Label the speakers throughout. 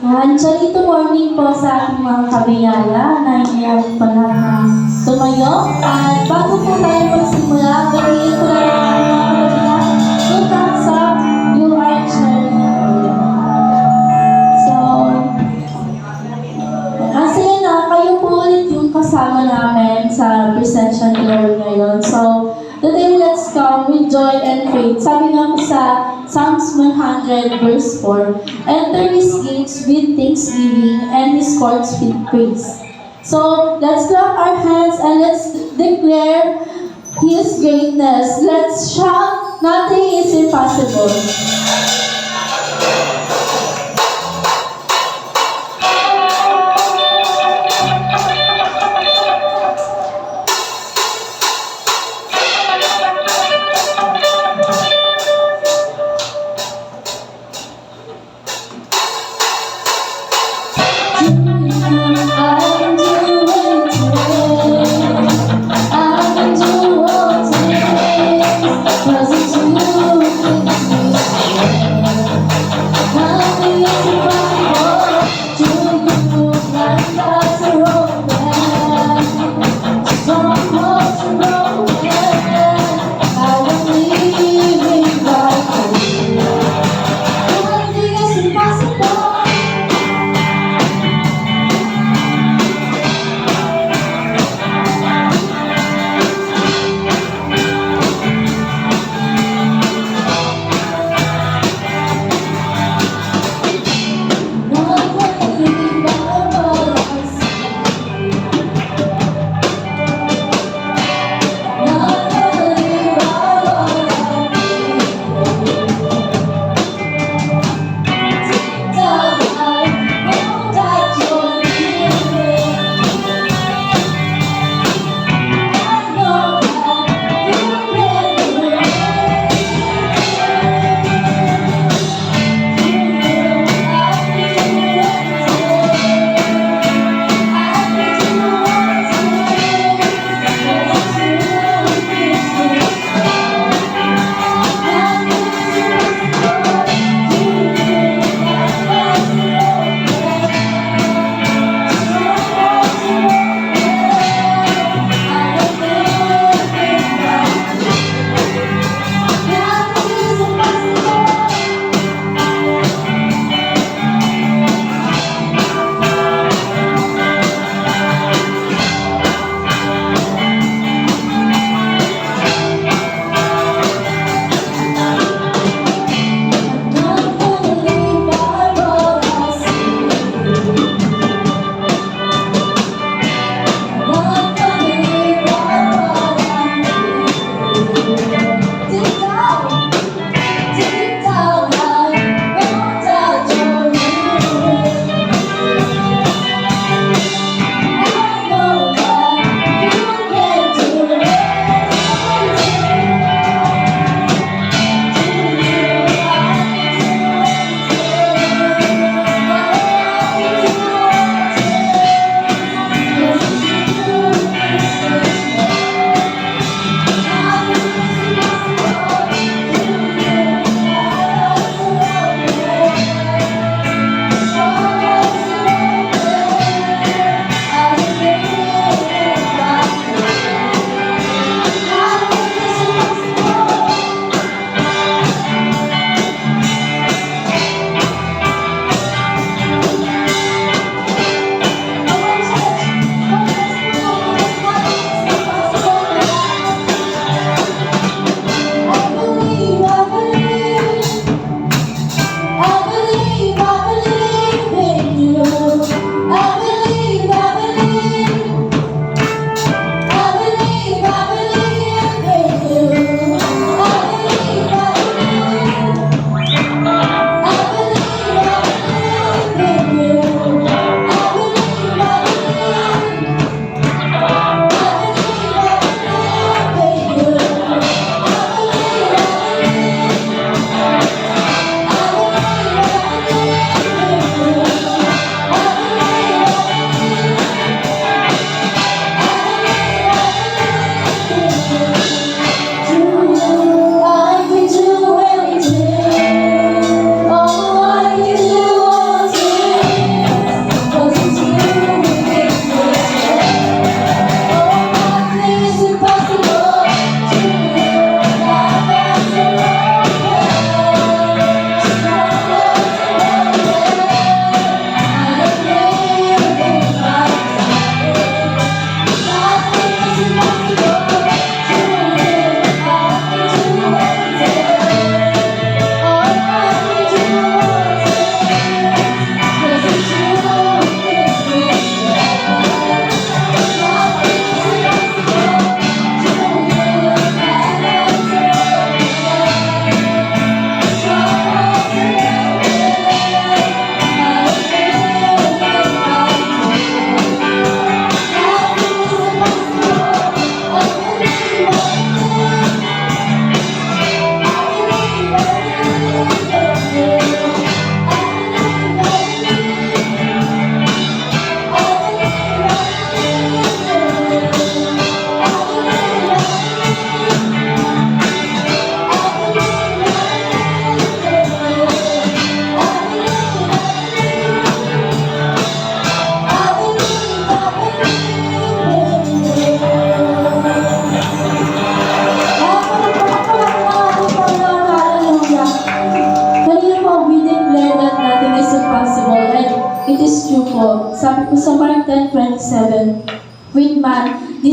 Speaker 1: Actually, ito morning po sa ating mga kabiyaya na iniyawag pa lahat ng tumayo. At bago po tayo magsimula, baliin ko lang ang mga kabiyaya. So, thumbs up, you are sharing. So, kasi na, kayo po ulit yung kasama namin sa Presentation Glory ngayon. So, today, let's come with joy and faith. Sabi nga po sa Psalms 100 verse 4, enter His gates with thanksgiving and His courts with praise. So, let's clap our hands and let's declare His greatness. Let's shout, nothing is impossible.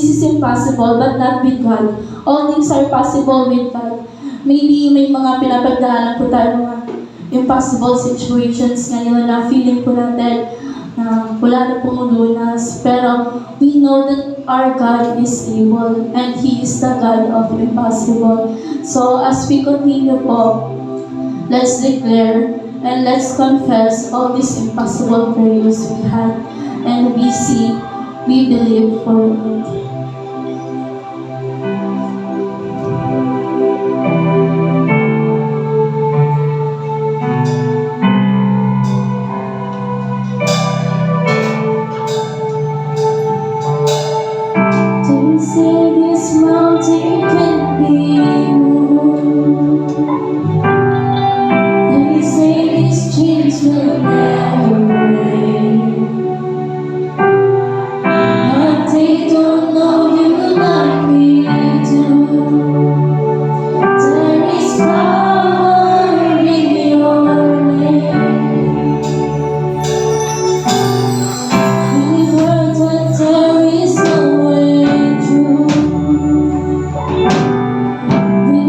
Speaker 1: this is impossible, but not with God. All things are possible with God. Maybe may mga pinapagdaanan po tayo mga impossible situations ngayon na feeling po natin na wala na pong lunas. Pero we know that our God is able and He is the God of impossible. So as we continue po, let's declare and let's confess all these impossible prayers we had and we see, we believe for it. They say this mountain can be moved. They say these chains will never break. But they don't know you like we do. There is power in your name. We've heard that there is no way through. We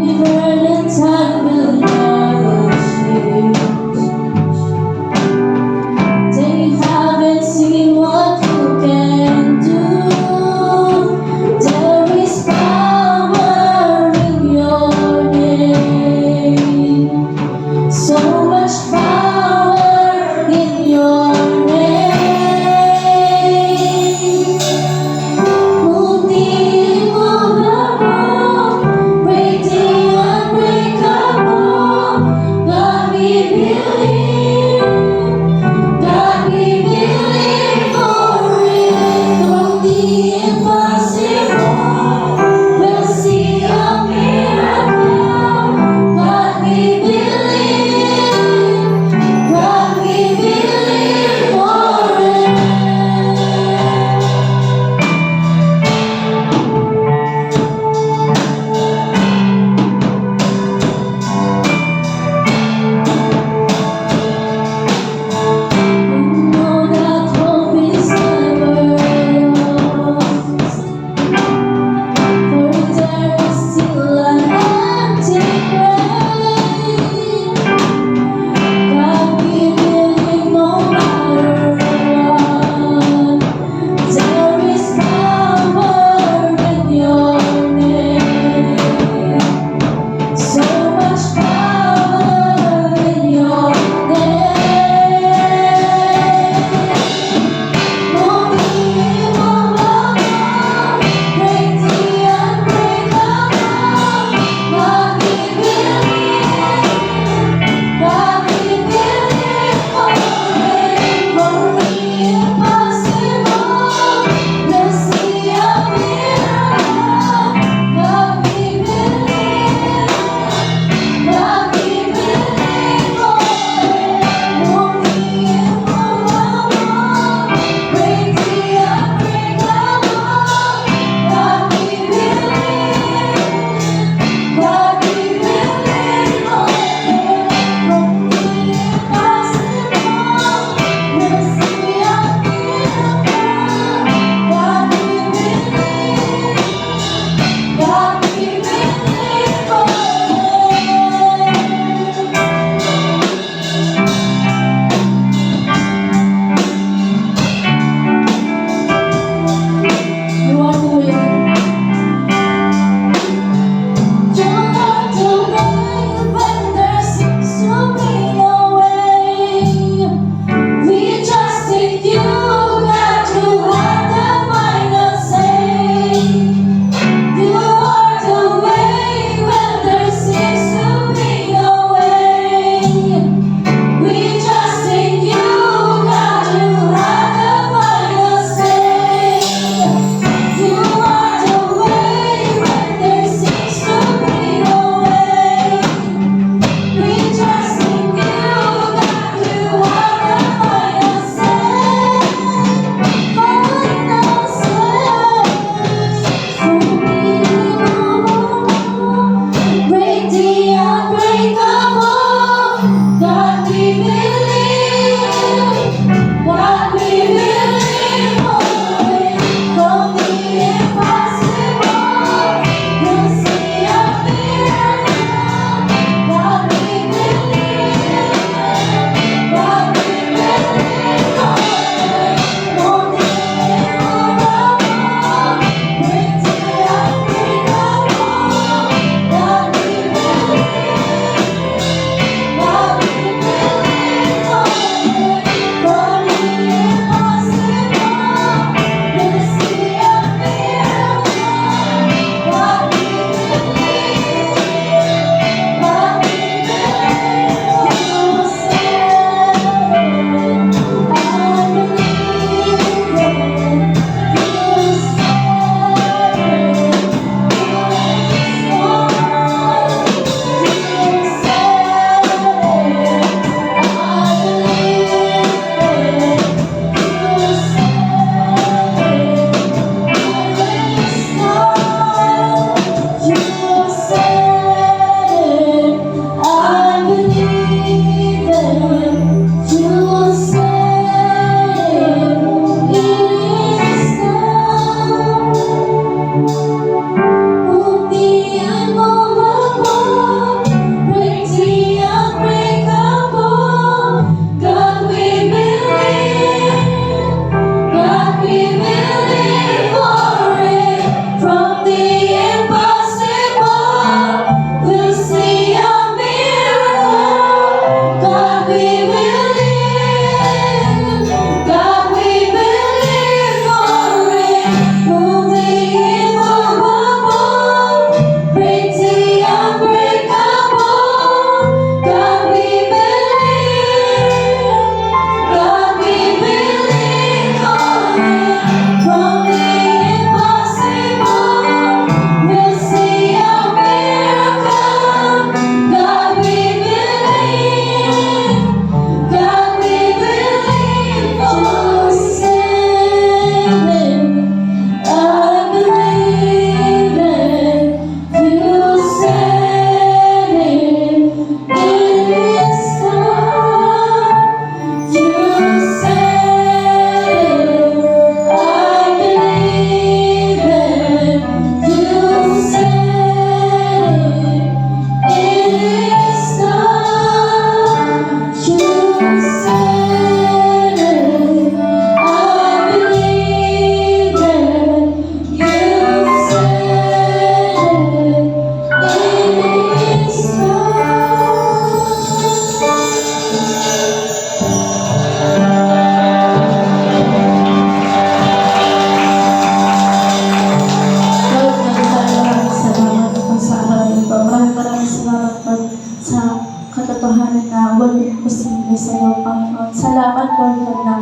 Speaker 1: posible sa iyo, Panginoon. Salamat, Lord God, na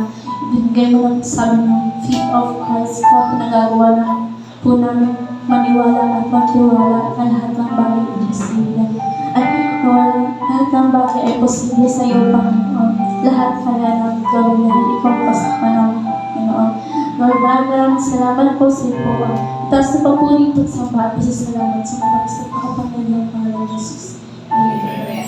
Speaker 1: ibinigay mo lang sa amin ng feet of Christ na pinagagawa na po namin maniwala at magtiwala na lahat ng bagay ay posible. At Lord, lahat ng bagay ay posible sa iyo, Panginoon. Lahat kaya namin gawin dahil ikaw kasama namin, Panginoon. Lord, maraming salamat po sa iyo po. Itaas na papuri po sa bahay sa salamat sa mga sa pakapangyarihan ng Panginoon Jesus. Amen.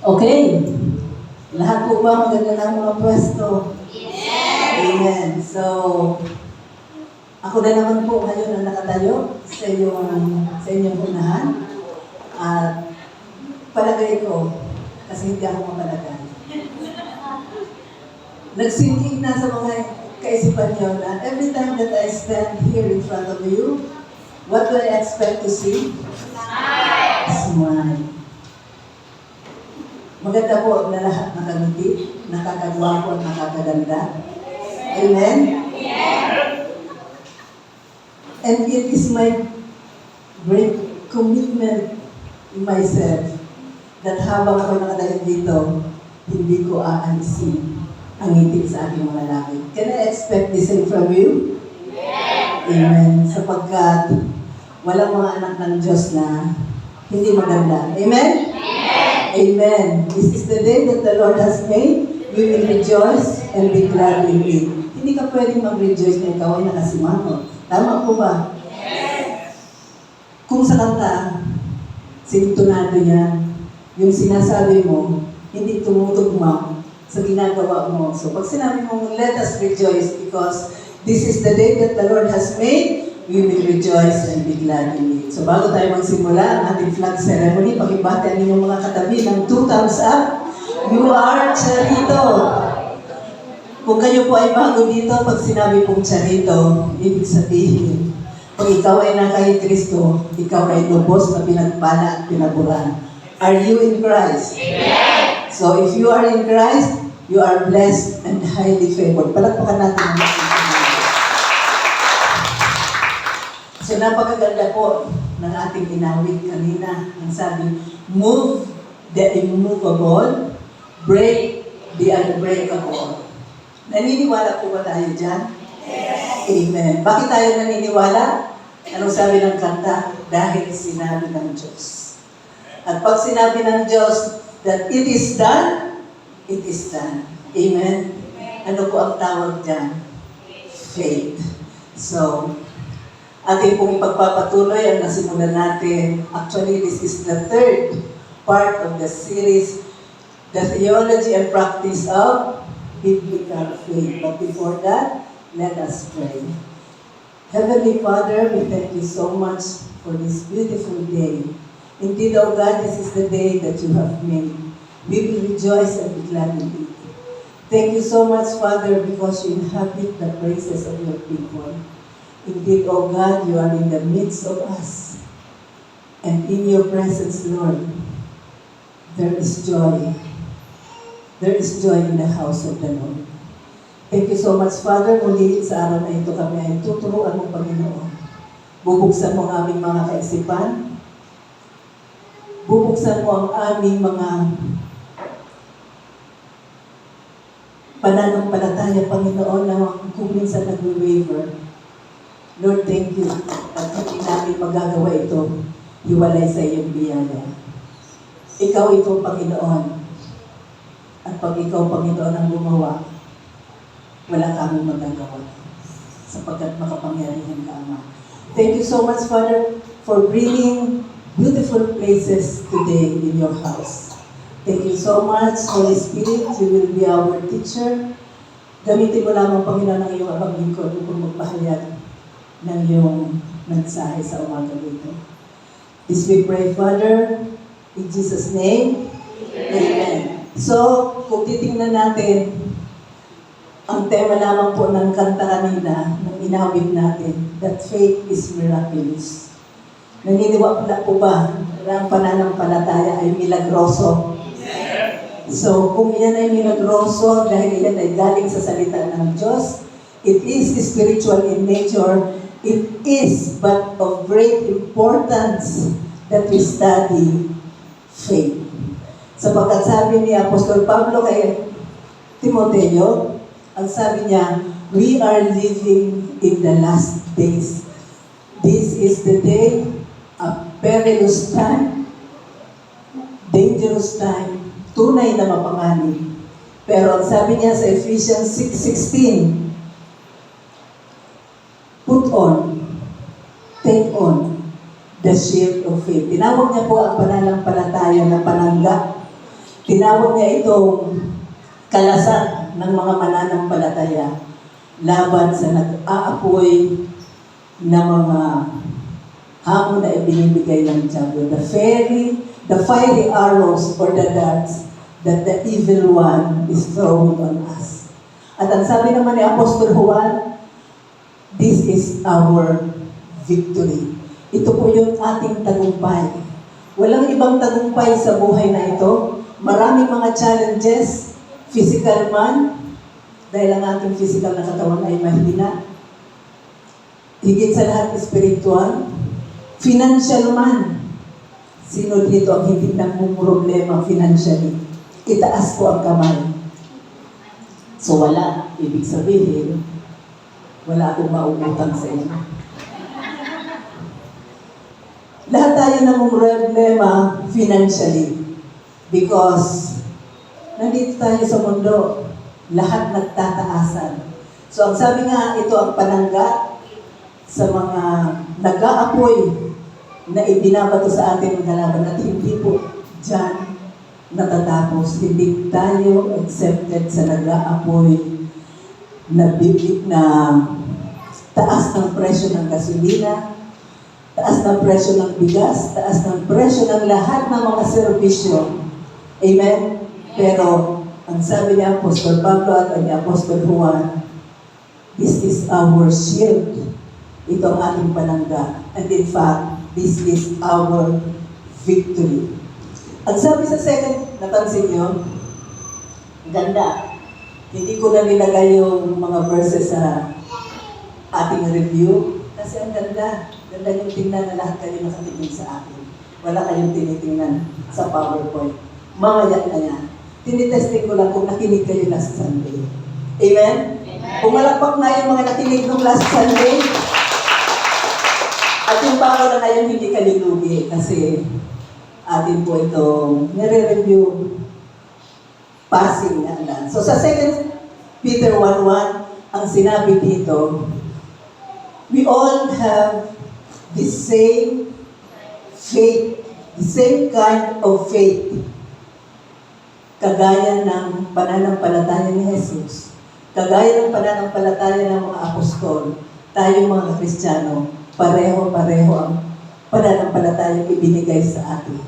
Speaker 2: Okay. Lahat po ba maganda ng mga pwesto? Yes! Amen. So, ako na naman po ngayon ang nakatayo sa inyong unahan. At palagay ko, kasi hindi ako mapalagay. Nagsinking na sa mga kaisipan niyo na every time that I stand here in front of you, what do I expect to see? Smile! Smile. Maganda po na lahat nakangiti, nakakagwapo at nakakaganda. Amen? Yes. And it is my great commitment in myself that habang ako nakatayo dito, hindi ko aalisin ang ngiti sa aking mga labi. Can I expect the same from you? Yes. Amen. Sapagkat walang mga anak ng Diyos na hindi maganda. Amen? Amen. This is the day that the Lord has made. We will rejoice and be glad in it. Hindi ka pwedeng mag-rejoice na ikaw ay nakasimangot. Tama po ba? Yes. Kung sa kanta, sintonado niya, yung sinasabi mo, hindi tumutugma sa ginagawa mo. So pag sinabi mo, let us rejoice because this is the day that the Lord has made. We will rejoice and be glad in it. So bago tayo magsimula ang ating flag ceremony, pakibati ang inyong mga katabi ng 2 thumbs up. You are Charito. Kung kayo po ay bago dito, pag sinabi pong Charito, ibig sabihin, pag ikaw ay na kay Kristo, ikaw ay lubos na pinagpala at pinaburan. Are you in Christ? Amen. So if you are in Christ, you are blessed and highly favored. Palakpakan natin ang mga. So napakaganda po ng ating inawit kanina. Ang sabi, move the immovable, break the unbreakable. Naniniwala po ba tayo dyan? Yes. Amen. Bakit tayo naniniwala? Anong sabi ng kanta? Dahil sinabi ng Diyos. At pag sinabi ng Diyos that it is done, it is done. Amen? Ano po ang tawag dyan? Faith. So, ating pong ipagpapatuloy ang nasimulan natin. Actually, this is the third part of the series, the theology and practice of biblical faith. But before that, let us pray. Heavenly Father, we thank you so much for this beautiful day. Indeed, O God, this is the day that you have made. We will rejoice and be glad in it. Thank you so much, Father, because you inhabit the praises of your people. Indeed, O God, you are in the midst of us. And in your presence, Lord, there is joy. There is joy in the house of the Lord. Thank you so much, Father. Muli sa araw na ito kami ay tuturuan mo, Panginoon. Bubuksan mo ang aming mga kaisipan. Bubuksan mo ang aming mga pananampalataya, Panginoon, na kung minsan nag-waver. Lord, thank you. At hindi namin magagawa ito, hiwalay sa iyong biyaya. Ikaw ito, Panginoon. At pag ikaw, Panginoon, ang gumawa, wala kami magagawa. Sapagkat makapangyarihan ka, Ama. Thank you so much, Father, for bringing beautiful places today in your house. Thank you so much, Holy Spirit. You will be our teacher. Gamitin mo lamang, Panginoon, ang iyong abang lingkod upang magpahayag ng iyong mensahe sa umaga dito. This we pray, Father, in Jesus' name. Amen. So, kung titingnan natin, ang tema lamang po ng kanta kanina, ng inawit natin, that faith is miraculous. Naniniwala po ba na ang pananampalataya ay milagroso? So, kung yan ay milagroso, dahil yan ay galing sa salita ng Diyos, it is spiritual in nature, it is but of great importance that we study faith. Sapagkat sabi ni Apostol Pablo kay Timoteo, ang sabi niya, we are living in the last days. This is the day, a perilous time, dangerous time, tunay na mapanganib. Pero ang sabi niya sa Ephesians 6:16, put on, take on, the shield of faith. Tinawag niya po ang pananampalataya na panangga. Tinawag niya itong kalasan ng mga mananampalataya laban sa nag-aapoy na mga hamon na ibinibigay ng Diablo. The fiery arrows or the darts that the evil one is throwing on us. At ang sabi naman ni Apostol Juan, this is our victory. Ito po yung ating tagumpay. Walang ibang tagumpay sa buhay na ito. Maraming mga challenges, physical man, dahil ang ating physical na katawan ay mahina. Higit sa lahat, spiritual. Financial man. Sino dito ang hindi problema financially? Itaas po ang kamay. So wala. Ibig sabihin, wala akong maubutang sa inyo. Lahat tayo ng problema financially. Because nandito tayo sa mundo, lahat nagtataasan. So ang sabi nga, ito ang panangga sa mga nag-aapoy na ibinabato sa atin ng kalaban at hindi po dyan natatapos. Hindi tayo accepted sa nag-aapoy na bibig na taas ng presyo ng gasolina, taas ng presyo ng bigas, taas ng presyo ng lahat ng mga serbisyo. Amen? Pero, ang sabi ni Apostol Pablo at ni Apostol Juan, this is our shield. Ito ang ating panangga. And in fact, this is our victory. Ang sabi sa second, napansin nyo, ganda. Hindi ko na nilagay yung mga verses sa ating review. Kasi ang ganda. Ganda yung tingnan na lahat kayo nakatingin sa akin. Wala kayong tinitingnan sa PowerPoint. Mamaya na yan. Tinitesting ko lang kung nakinig kayo last Sunday. Amen? Pumalakpak na yung mga nakinig ng last Sunday. At yung bago na ngayon hindi ka nilugi kasi atin po itong nire-review passing na lang. So sa 2 Peter 1:1, ang sinabi dito, we all have the same faith, the same kind of faith. Kagaya ng pananampalataya ni Jesus, kagaya ng pananampalataya ng mga apostol, tayong mga Kristiyano, pareho-pareho ang pananampalataya ibinigay sa atin.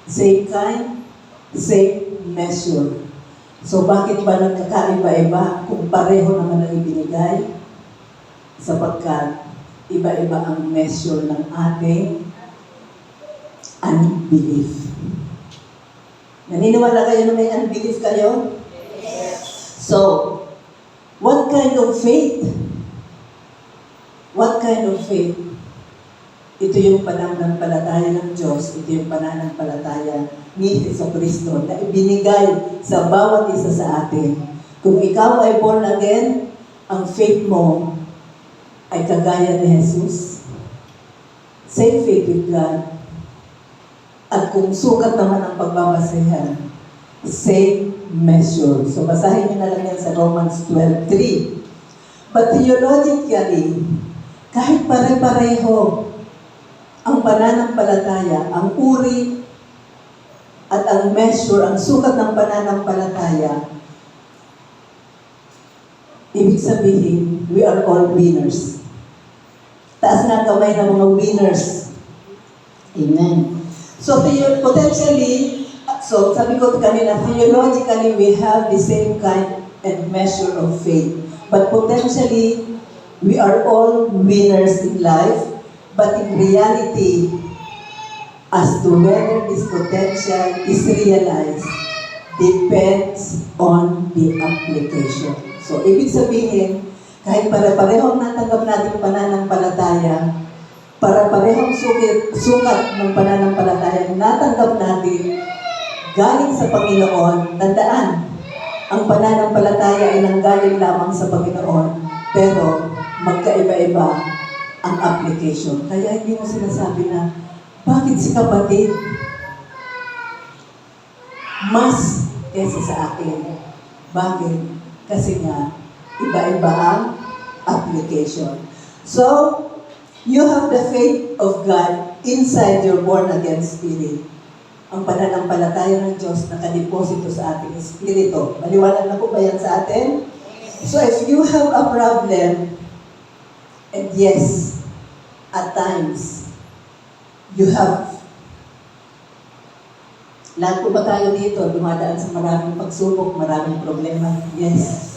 Speaker 2: Same kind, same measure. So bakit ba nagkakaiba-iba kung pareho naman ang ibinigay? Sapagkat iba-iba ang measure ng ating unbelief. Naniniwala kayo na may unbelief kayo? So, what kind of faith? What kind of faith? Ito yung pananampalataya ng Diyos, ito yung pananampalataya ni Jesucristo na ibinigay sa bawat isa sa atin. Kung ikaw ay born again, ang faith mo ay kagaya ni Jesus. Same faith with God. At kung sukat naman ang pagbabasehan, same measure. So basahin niyo na lang yan sa Romans 12:3. But theologically, kahit pare-pareho ang pananampalataya, ang uri at ang measure, ang sukat ng pananampalataya, ibig sabihin, we are all winners. Taas nga kamay ng mga winners. Amen. So, potentially, sabi ko kanina, theologically, we have the same kind and measure of faith. But potentially, we are all winners in life. But in reality, as to whether this potential is realized, depends on the application. So, ibig sabihin, kahit pare-parehong natanggap natin pananampalataya, para-parehong sukat ng pananampalataya natanggap natin galing sa Panginoon, tandaan, ang pananampalataya ay nanggaling lamang sa Panginoon, pero magkaiba-iba ang application. Kaya hindi mo sinasabi na, bakit si kapatid mas kesa sa akin? Bakit? Kasi nga, iba-iba ang application. So, you have the faith of God inside your born-again spirit. Ang pananampalataya ng Diyos nakadeposito sa ating espiritu. Maliwanag na po ba yan sa atin? So if you have a problem, and yes, at times, you have, lahat po ba tayo dito, dumadaan sa maraming pagsubok, maraming problema? Yes.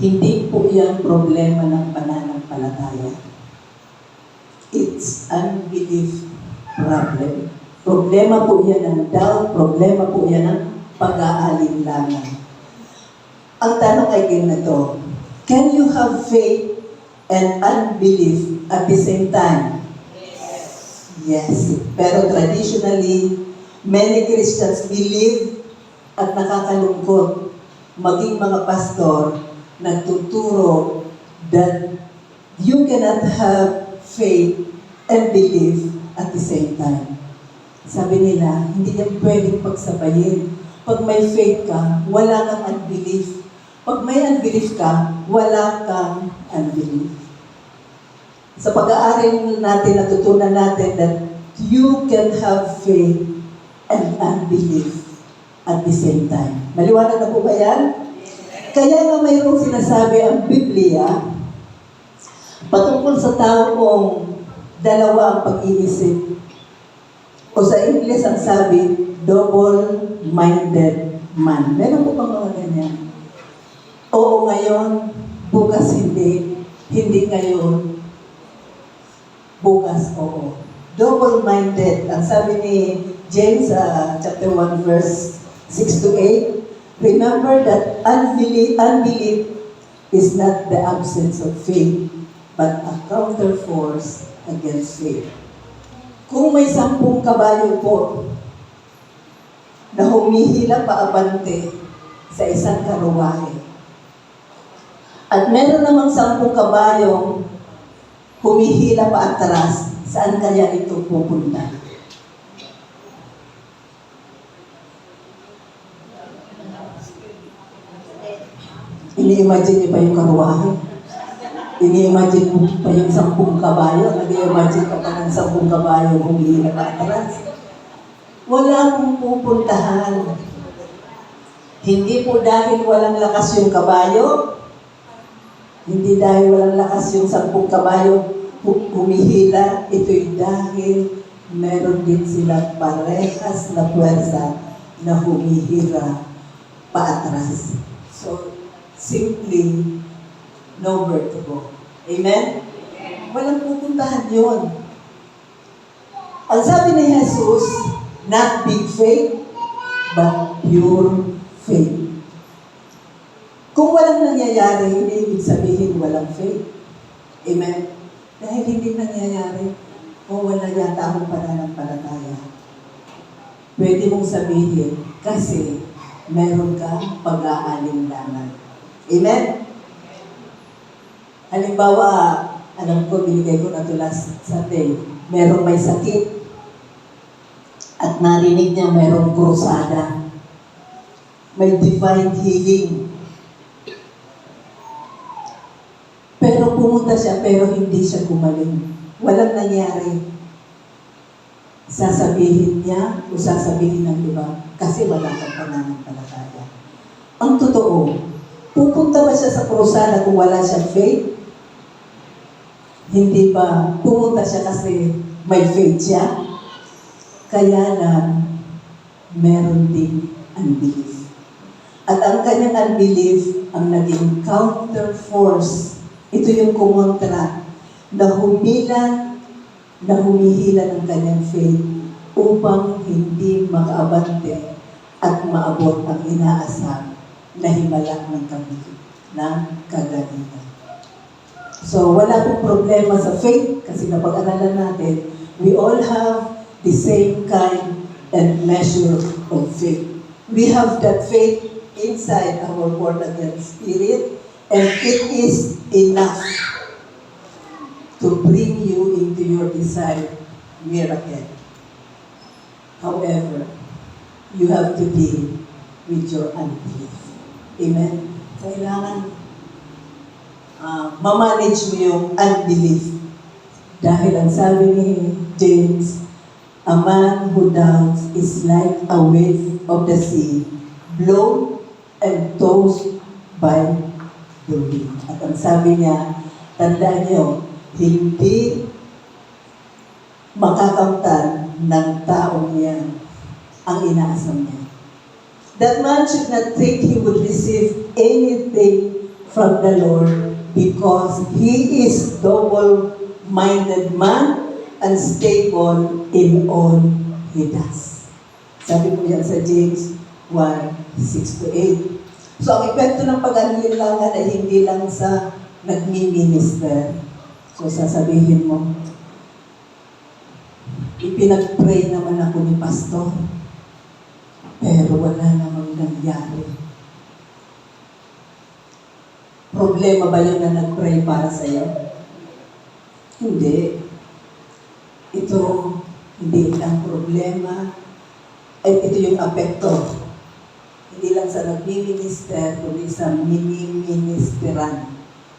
Speaker 2: Hindi po yan problema ng pananampalataya. It's unbelief problem. Problema po yan ng doubt, problema po yan ng pag-aalinlangan. Ang tanong ay ganito, can you have faith and unbelief at the same time? Yes. Pero traditionally, many Christians believe at nakakalungkot. Maging mga pastor, nagtuturo that you cannot have faith and belief at the same time. Sabi nila, hindi yan pwedeng pagsabayin. Pag may faith ka, wala kang unbelief. Pag may unbelief ka, wala kang unbelief. Sa pag-aaral natin, natutunan natin that you can have faith and unbelief at the same time. Maliwanag na po ba yan? Kaya nga mayroong sinasabi ang Biblia patungkol sa taong dalawa ang pag-iisip. O sa English ang sabi, double-minded man. Meron po bang mga ganyan? Oo ngayon, bukas hindi. Hindi ngayon, bukas oo. Double-minded. Ang sabi ni James, chapter 1, verse 6 to 8, remember that unbelief is not the absence of faith, but a counterforce against faith. Kung may 10 kabayo po na humihila paabante sa isang karuwahe, at meron namang 10 kabayong humihila paatras, saan kaya ito pupunta? Ini-imagine niyo pa yung karuwahe? Ini-imagine mo pa yung 10 kabayo? Nag-imagine ka pa ng 10 kabayo humihila paatras? Wala pong pupuntahan. Hindi po dahil walang lakas yung kabayo, hindi dahil walang lakas yung 10 kabayo humihila, ito'y dahil meron din silang parehas na puwersa na humihila paatras. So, simply, nowhere to go. Amen? walang pupuntahan yun. Ang sabi ni Jesus, not big faith, but pure faith. Kung walang nangyayari, hindi ibig sabihin walang faith. Amen? Dahil hindi nangyayari, kung wala yata akong pananampalataya. Pwede mong sabihin, kasi meron ka pag-aalinlangan. Amen? Halimbawa, alam ko, binigay ko na ito last Sunday, merong may sakit, at narinig niya merong krusada. May divine healing. Pero pumunta siya, pero hindi siya gumaling. Walang nangyari. Sasabihin niya o sasabihin ng iba kasi wala kang pananampalataya. Ang totoo, pupunta ba siya sa krusada kung wala siyang faith? Hindi ba pumunta siya kasi may faith siya? Kaya lang, meron din unbelief. At ang kanyang unbelief ang naging counter force. Ito yung kumontra na humihila ng kanyang faith upang hindi makaabante at maabot ang inaasam na himala ng kagalingan. So, wala pong problema sa faith kasi napag-aralan natin, we all have the same kind and measure of faith. We have that faith inside our born-again spirit, and it is enough to bring you into your desired miracle. However, you have to deal with your unbelief. Amen? Kailangan mamanage mo yung unbelief. Dahil ang sabi ni James, a man who doubts is like a wave of the sea, blown and tossed by the wind. At ang sabi niya, tandaan niyo, hindi makakamtan ng taong yan ang inaasam niya. That man should not think he would receive anything from the Lord because he is double-minded man, unstable in all he does. Sabi po yan sa James 1:6-8. So, ang epekto ng pag-aalinlangan ay hindi lang sa nagmi-minister. So, sasabihin mo, ipinag-pray naman ako ni pastor, pero wala namang nangyari. Problema ba yun na nag-pray para sa'yo? Hindi. Ito, hindi lang problema, ay ito yung apekto. Hindi lang sa nagmi-minister, kundi sa mini-ministeran.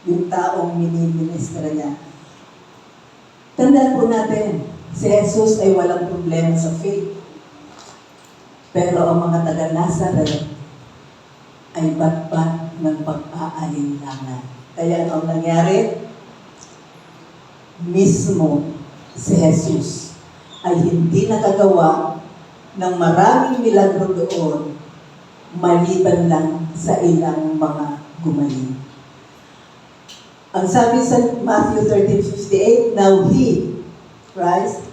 Speaker 2: Yung taong mini-minister niya. Tandaan po natin, si Jesus ay walang problema sa faith. Pero ang mga taga-Nazareth ay bat-bat ng pag-aalinlangan. Kaya ang nangyari, mismo si Jesus ay hindi nakagawa ng maraming milagro doon maliban lang sa ilang mga gumaling. Ang sabi sa Matthew 13:58, now He, Christ,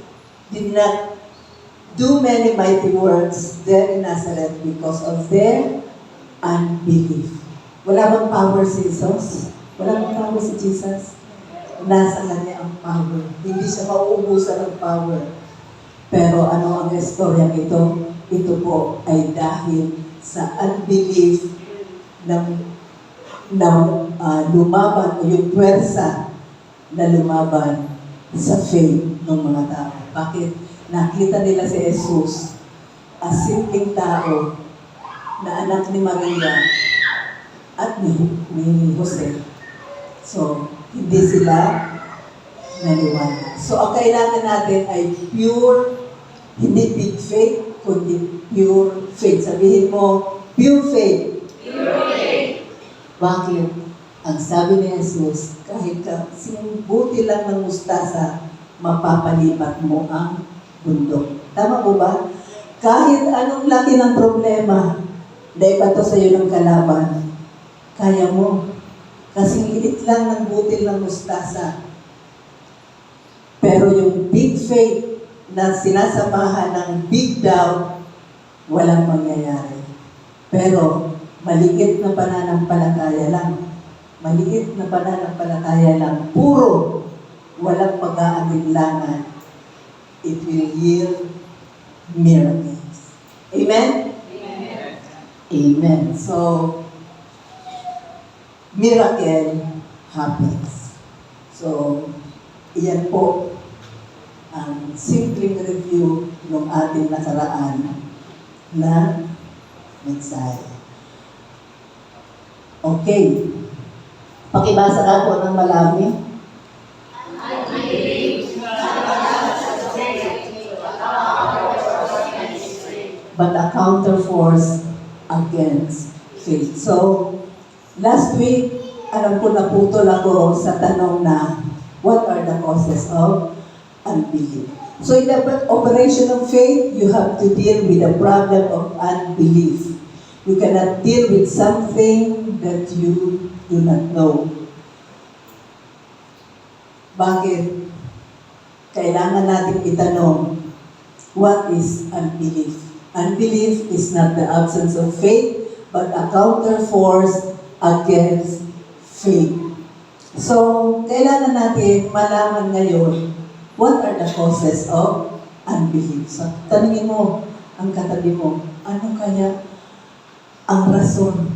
Speaker 2: did not do many mighty works there in Nazareth because of their unbelief. Wala bang power si Jesus? Wala bang power si Jesus? Nasa kanya ang power. Hindi siya mauubusan ng power. Pero ano ang istoryang ito? Ito po ay dahil sa unbelief ng lumaban o yung pwersa na lumaban sa faith ng mga tao. Bakit? Nakita nila si Jesus as simpleng tao na anak ni Maria at ni Jose. So, hindi sila naniwala. So, ang kailangan natin ay pure, hindi big faith, kundi pure faith. Sabihin mo, pure faith. Pure faith. Bakit? Ang sabi ni Jesus, kahit buti lang ng mustasa, mapapalipat mo ang bundok. Tama po ba? Kahit anong laki ng problema, dahil pa to sa iyo ng kalaban, kaya mo. Kasing liit lang ng butil ng mustasa, Pero yung big faith na sinasamahan ng big doubt, walang mangyayari. Pero maliit na pananampalataya lang. Maliit na pananampalataya lang. Puro, walang pag-aalinlangan. It will yield miracles. Amen? Amen. Amen. So, miracle happens. So, iyan po ang simpleng review ng ating nakaraan na mensahe. Okay. Pakibasa ka po ng malami. But a counterforce against faith. So, last week, alam ko naputol ako sa tanong na, what are the causes of unbelief? So in the operation of faith, you have to deal with the problem of unbelief. You cannot deal with something that you do not know. Bakit? Kailangan natin itanong, what is unbelief? Unbelief is not the absence of faith, but a counterforce against faith. So, kailangan natin malaman ngayon, what are the causes of unbelief? So, tanungin mo ang katabi mo, ano kaya ang rason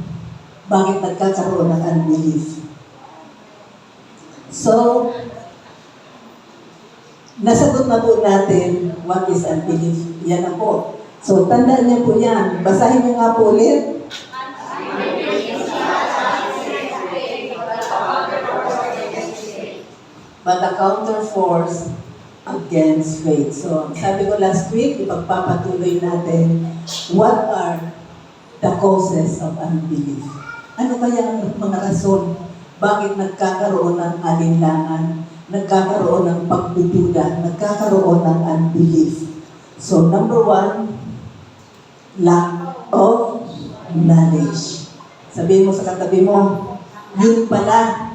Speaker 2: bakit nagkakaroon ng unbelief? So, nasagot na po natin what is unbelief. Yan na po. So, tandaan niyo po yan. Basahin niyo nga po ulit. But a counterforce against faith. So, sabi ko last week, ipagpapatuloy natin, what are the causes of unbelief? Ano kaya ang mga rason? Bakit nagkakaroon ng alinlangan? Nagkakaroon ng pagdududa? Nagkakaroon ng unbelief? So, number one, lack of knowledge. Sabihin mo sa katabi mo, yun pala,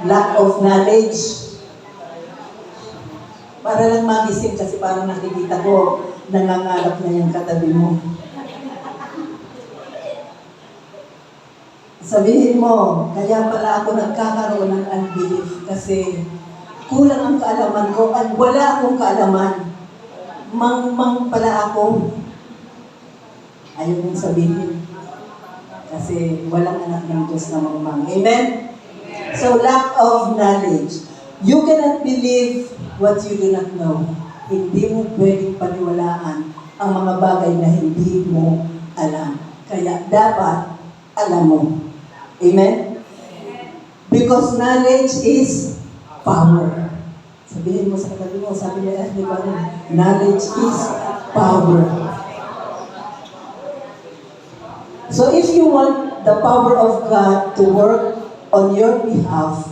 Speaker 2: lack of knowledge. Para lang magising kasi parang nakikita ko, nangangarap na yung katabi mo. Sabihin mo, kaya pala ako nagkakaroon ng unbelief kasi kulang ang kaalaman ko at wala akong kaalaman. Mang pala ako. Ayaw mong sabihin. Kasi walang anak ng Diyos na mangmang. Amen? So, lack of knowledge. You cannot believe what you do not know. Hindi mo pwedeng paniwalaan ang mga bagay na hindi mo alam. Kaya dapat alam mo. Amen? Because knowledge is power. Sabihin mo sa katabi mo, sabi niya, di ba? Knowledge is power. So if you want the power of God to work on your behalf,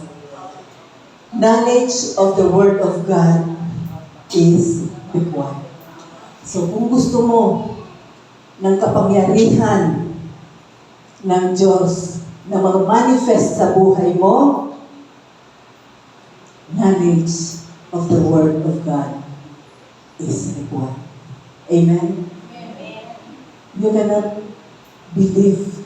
Speaker 2: knowledge of the Word of God is required. So kung gusto mo ng kapangyarihan ng Diyos na mag-manifest sa buhay mo, knowledge of the Word of God is required. Amen? You cannot believe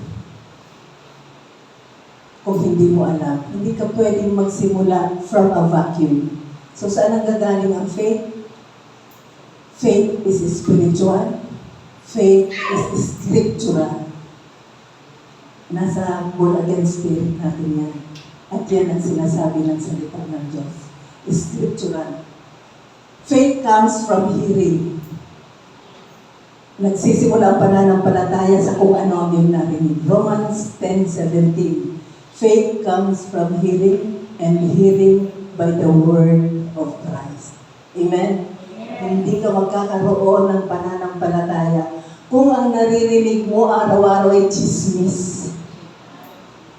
Speaker 2: kung hindi mo alam. Hindi ka pwedeng magsimula from a vacuum. So saan ang gagaling ang faith? Faith is spiritual. Faith is scriptural. Nasa born again spirit natin yan. At yan ang sinasabi ng salita ng Diyos. Scriptural. Faith comes from hearing. Nagsisimula ang pananampalataya sa kung ano ang iyong narinig. Romans 10:17. Faith comes from hearing, and hearing by the word of Christ. Amen? Hindi ka magkakaroon ng pananampalataya kung ang naririnig mo araw-araw ay chismis.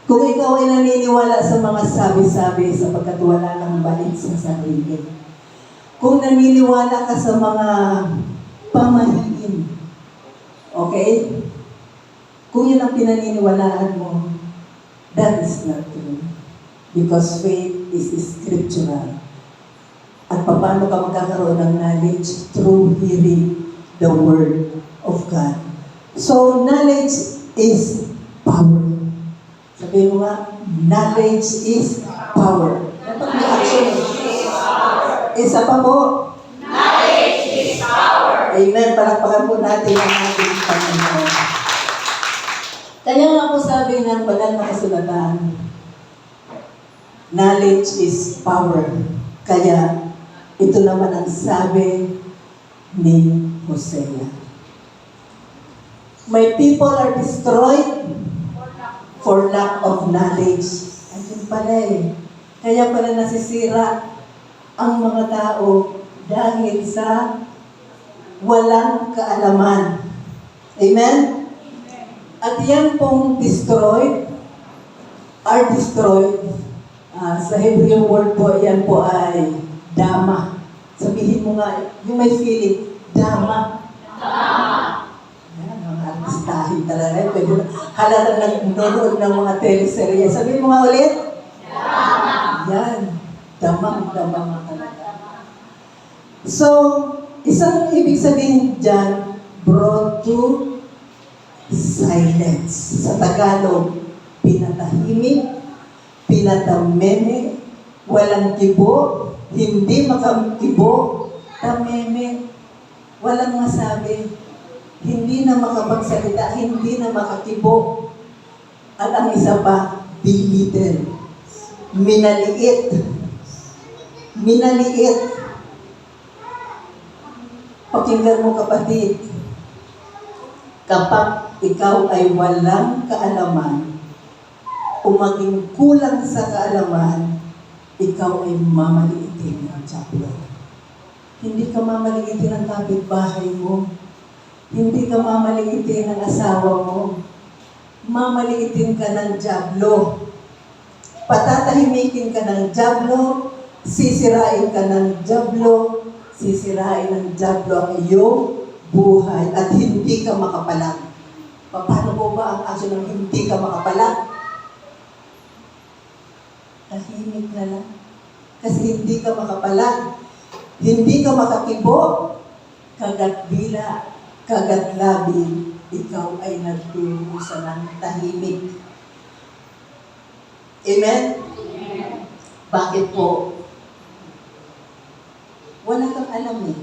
Speaker 2: Kung ikaw ay naniniwala sa mga sabi-sabi sapagkat wala kang balik sa sarili. Kung naniniwala ka sa mga pamahiin. Okay? Kung yun ang pinaniniwalaan mo, that is not true. Because faith is scriptural. At paano ka magkakaroon ng knowledge? Through hearing the Word of God. So, knowledge is power. Sabihin mo nga, knowledge is power. Dapat may action. Isa pa po.
Speaker 3: Knowledge is power.
Speaker 2: Amen. Palakpakan po natin ang ating Panginoon. Kaya nga po sabi ng banal na kasulatan, knowledge is power. Kaya ito naman ang sabi ni Hosea. My people are destroyed for lack of knowledge. Ayun pala eh. Kaya pala nasisira ang mga tao dahil sa walang kaalaman. Amen? At yan pong destroyed, are destroyed. Sa Hebrew word po, yan po ay dama. Sabihin mo nga, yung may feeling, dama. Yan, mga artistahin talaga. Pwede halata nanonood ng mga teleserye. Sabihin mo nga ulit. Dama. Yan. Dama nga talaga. So, isang ibig sabihin dyan, brought to silence. Sa Tagalog, pinatahimik, pinatameme, walang kibo, hindi makakibo, tameme, walang masabi, hindi na makapagsalita, hindi na makakibo. At ang isa pa, belittle, minaliit. Pakinggan mo kapatid, kapag ikaw ay walang kaalaman, o maging kulang sa kaalaman, ikaw ay mamaliitin ng tiyaplo. Hindi ka mamaliitin ng kapitbahay mo. Hindi ka mamaliitin ng asawa mo. Mamaliitin ka ng tiyaplo. Patatahimikin ka ng tiyaplo, sisirain ka ng tiyaplo, sisirain ng tiyaplo ang iyong buhay at hindi ka makapalag. Paano po ba ang action ng hindi ka makapalag? Tahimik na lang. Kasi hindi ka makapalag. Hindi ka makakibo. Kagat bila, kagat labi, ikaw ay nagturusa ng tahimik. Amen? Bakit po? Wala kang alam eh.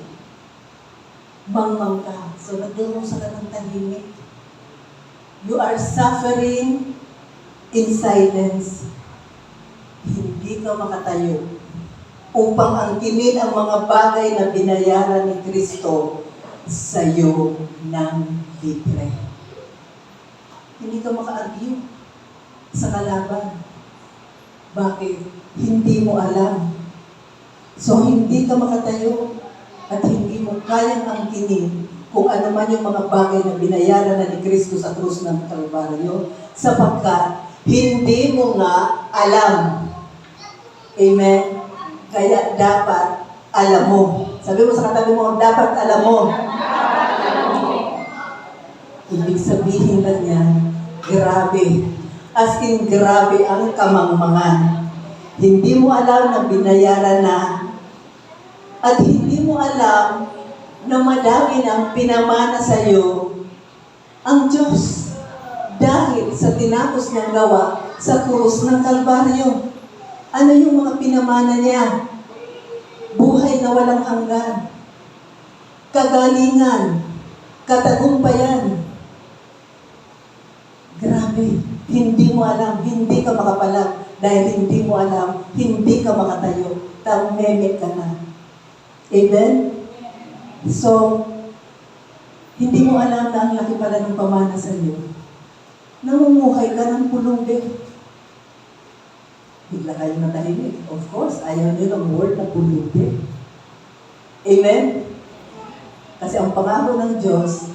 Speaker 2: Mangmang ka. So nagturusa ka ng tahimik. You are suffering in silence. Hindi ka makatayo upang angkinin ang mga bagay na binayaran ni Kristo sa iyo ng libre. Hindi ka maka-argue sa kalaban. Bakit? Hindi mo alam. So, hindi ka makatayo at hindi mo kayang angkinin kung ano man yung mga bagay na binayaran na ni Kristo sa krus ng Kalbaryo sapagkat hindi mo nga alam. Amen? Kaya dapat alam mo. Sabi mo sa katabi mo, dapat alam mo. Ibig sabihin lang yan, grabe. As in, grabe ang kamangmangan. Hindi mo alam na binayaran na at hindi mo alam na madami ang pinamana sa iyo ang Diyos dahil sa tinapos niyang gawa sa krus ng Kalbaryo. Ano yung mga pinamana niya? Buhay na walang hanggan, kagalingan, katagumpayan. Grabe, hindi mo alam, hindi ka makapalag dahil hindi mo alam, hindi ka makatayo. Tameme ka na. Amen? So, hindi mo alam na ang laki pala ng pamana sa iyo. Namumuhay ka ng pulubi. Bigla kayo natahimik. Of course, ayaw nyo ng word na pulubi. Amen? Kasi ang pangako ng Diyos,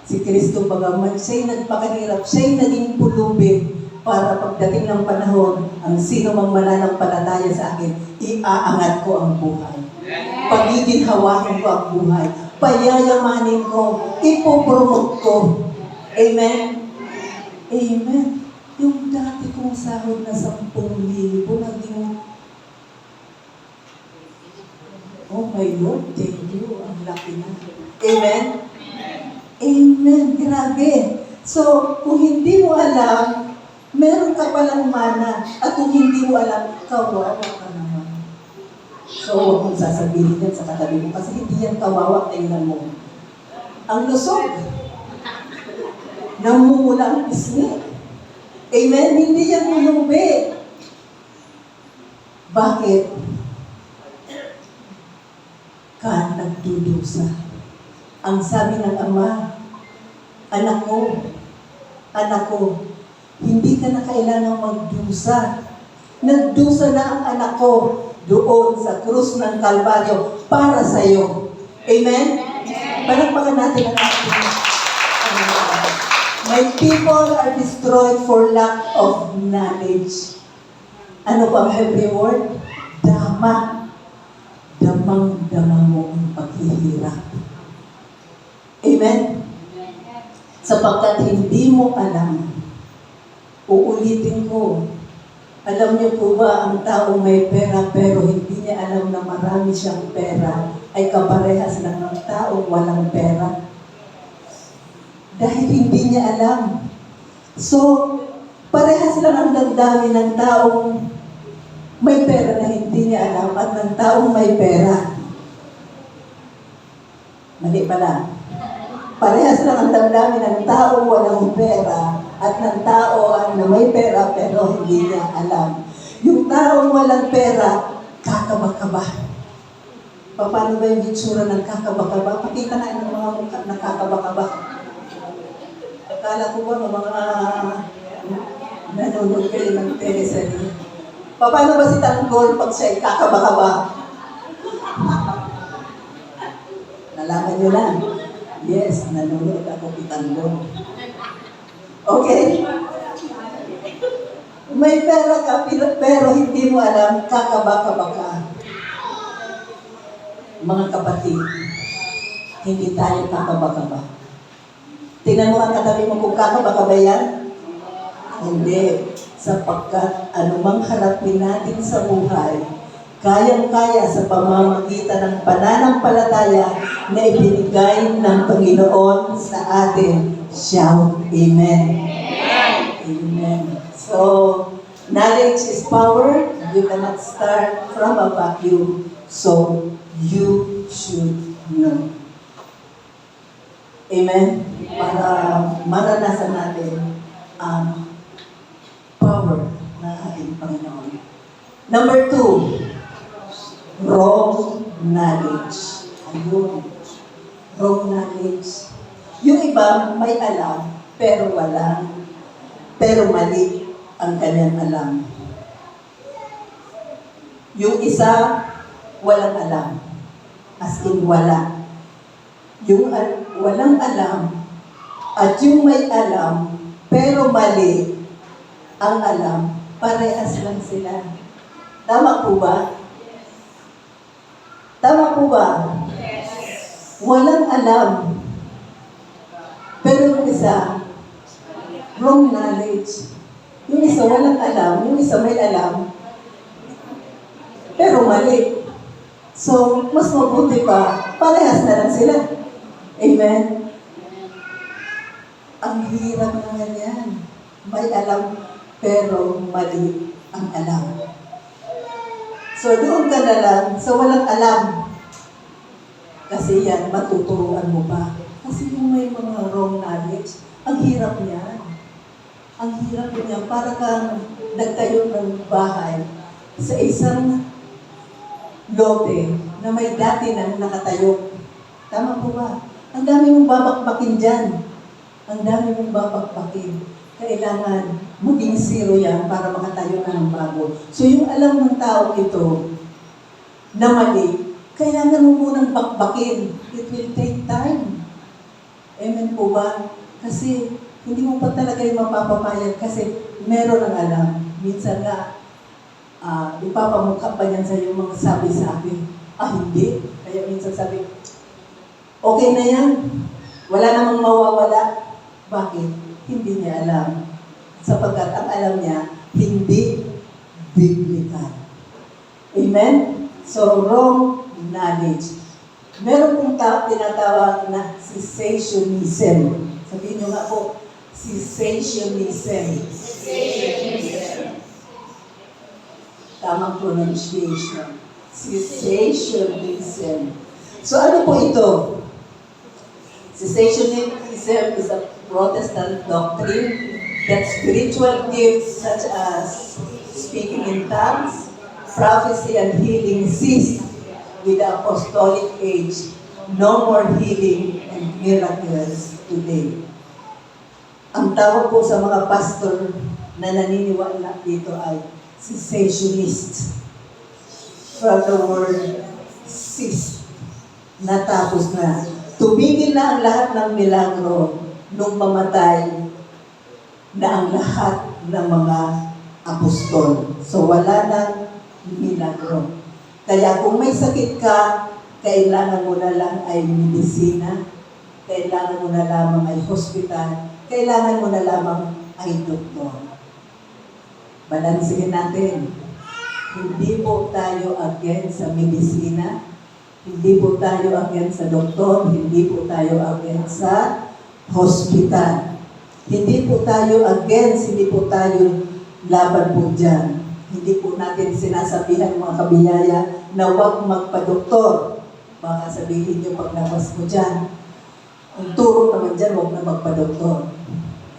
Speaker 2: si Kristo bagaman, siya'y nagpakahirap, siya'y naging pulubi para pagdating ng panahon, ang sino mang mananampalataya sa akin, iaangat ko ang buhay. Pagiginhawain ko ang buhay. Payayamanin ko. Ipopromote ko. Amen? Amen. Yung dati kong sahod na 10,000, naging Oh my Lord, thank you. Ang laki na. Amen? Amen. Grabe. So, kung hindi mo alam, meron ka palang mana. At kung hindi mo alam, kawawa ka naman. So, huwag mong sasabihin yan sa katabi mo. Kasi hindi yan kawawa, tingnan mo. Ang lusog. Namumula ang pisngi. Amen? Hindi yan mulumbi. Bakit? Ka nagdudusa. Ang sabi ng Ama, anak ko, hindi ka na kailangang magdusa. Nagdusa na ang anak ko doon sa krus ng Kalbaryo para sa iyo. Amen? Palakpakan natin ang ating My people are destroyed for lack of knowledge. Ano pa ang Hebrew word? Dama. Damang-dama mo ang paghihirap. Amen? Sapagkat hindi mo alam, uulitin ko, alam niyo po ba ang taong may pera pero hindi niya alam na marami siyang pera ay kaparehas lang ng taong walang pera? Dahil hindi niya alam. So, parehas lang ang damdamin ng taong may pera na hindi niya alam at ng taong may pera. Mali pala. Parehas lang ang damdamin ng taong walang pera at ng tao na may pera pero hindi niya alam. Yung taong walang pera, kakaba-kaba. Paano ba yung itsura ng kakaba-kaba? Pakita na ng mga mukha na kakaba-kaba. Akala ko ba mga nanonood kayo ng teleserye? Paano ba si Tanggol pag siya'y kakaba-kaba? Nalaman nyo na. Yes, nanonood ako kay Tanggol. Okay? May pera ka, pero hindi mo alam, kakaba-kaba ka. Mga kapatid, hindi tayo kakaba-kaba. Tingnan mo ang katabi mo kung kakaba-kaba yan. Hindi. Sapagkat anumang harapin natin sa buhay, kayang-kaya sa pamamagitan ng pananampalataya na ibinigay ng Panginoon sa atin. Shout, Amen. Amen. So, knowledge is power. You cannot start from a vacuum. So, you should know. Amen? Para maranasan natin ang power ng ating Panginoon. Number 2, wrong knowledge. Ayun. Wrong knowledge. Yung iba may alam, pero mali ang kanyang alam. Yung isa, walang alam. As in, wala. Yung walang alam at yung may alam, pero mali ang alam, parehas lang sila. Tama po ba? Tama po ba? Yes. Walang alam. Pero yung isa, wrong knowledge. Yung isa walang alam, yung isa may alam, pero mali. So, mas mabuti pa, parehas na lang sila. Amen? Ang hirap naman yan. May alam, pero mali ang alam. So, doon ka na lang sa walang alam. Kasi yan, matuturuan mo pa. Kasi yung may mga wrong knowledge, ang hirap niyan. Ang hirap niyan. Para kang nagtayo ng bahay sa isang lote na may dati na nakatayo. Tama po ba? Ang dami mong babakbakin dyan. Ang dami mong babakbakin. Kailangan maging zero yan para makatayo na ng bago. So yung alam ng tao ito na mali, kailangan mo munang bakbakin. It will take time. Amen po ba? Kasi hindi mo pa talaga yung mapapapayag kasi meron ang alam. Minsan nga, ipapamukha pa yan sa yung mga sabi sa akin. Hindi. Kaya minsan sabi, okay na yan. Wala namang mawawala. Bakit? Hindi niya alam. Sapagkat ang alam niya, hindi biblical. Amen? So, wrong knowledge. Meron pong tinatawag na cessationism. Sabihin nyo nga po, cessationism. Tamang pronunciation. Cessationism. So ano po ito? Cessationism is a Protestant doctrine that spiritual gifts such as speaking in tongues, prophecy, and healing cease with the apostolic age. No more healing and miracles today. Ang tawag po sa mga pastor na naniniwala dito ay cessationist. From the word cease, natapos na. Tumigil na ang lahat ng milagro nung mamatay na ang lahat ng mga apostol. So wala nang milagro. Kaya kung may sakit ka, kailangan mo na lang ay medisina, kailangan mo na lamang ay hospital, kailangan mo na lamang ay doktor. Balansihin natin. Hindi po tayo against sa medisina, hindi po tayo against sa doktor, hindi po tayo against sa hospital. Hindi po tayo against, hindi po tayo laban po dyan. Hindi po natin sinasabihan mga kabiyaya na huwag magpa-doktor. Baka sabihin nyo pag labas mo dyan, ang turo naman dyan, huwag na magpa-doktor.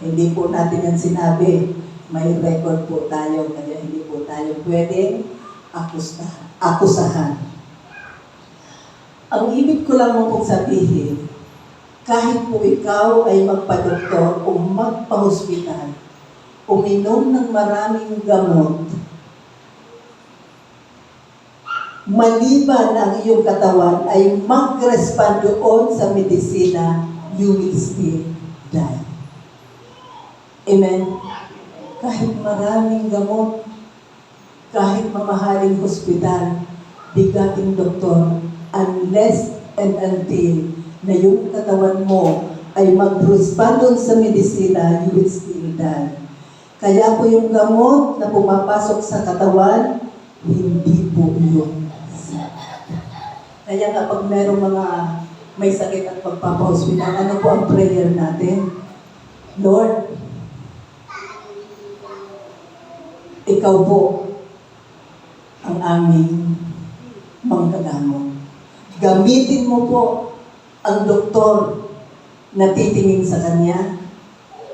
Speaker 2: Hindi po natin yan sinabi. May record po tayo, kaya hindi po tayo pwedeng akusahan. Ang ibig ko lang pong sabihin, kahit po ikaw ay magpa-doktor o magpa-hospital, uminom ng maraming gamot, maliban ang iyong katawan ay mag-respond doon sa medisina, you will still die. Amen? Kahit maraming gamot, kahit mamahaling hospital, bigating doktor, unless and until na yung katawan mo ay mag-respond doon sa medisina, you will still die. Kaya po yung gamot na pumapasok sa katawan, hindi po yun. Kaya nga pag merong mga may sakit at pagpapahospital, ano po ang prayer natin? Lord, ikaw po ang aming manggagamot. Gamitin mo po ang doktor na titingin sa kanya.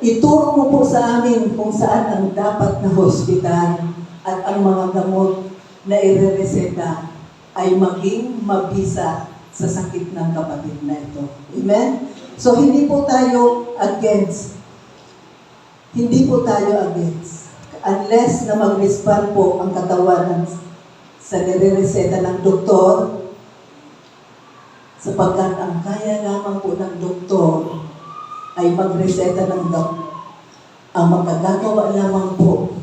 Speaker 2: Ituro mo po sa amin kung saan ang dapat na hospital at ang mga gamot na irereseta ay maging mabisa sa sakit ng kapatid na ito. Amen? So, hindi po tayo against. Hindi po tayo against. Unless na mag-respond po ang katawan sa nire-reseta ng doktor, sapagkat ang kaya lamang po ng doktor ay magreseta ng gamot. Ang magagagawa lamang po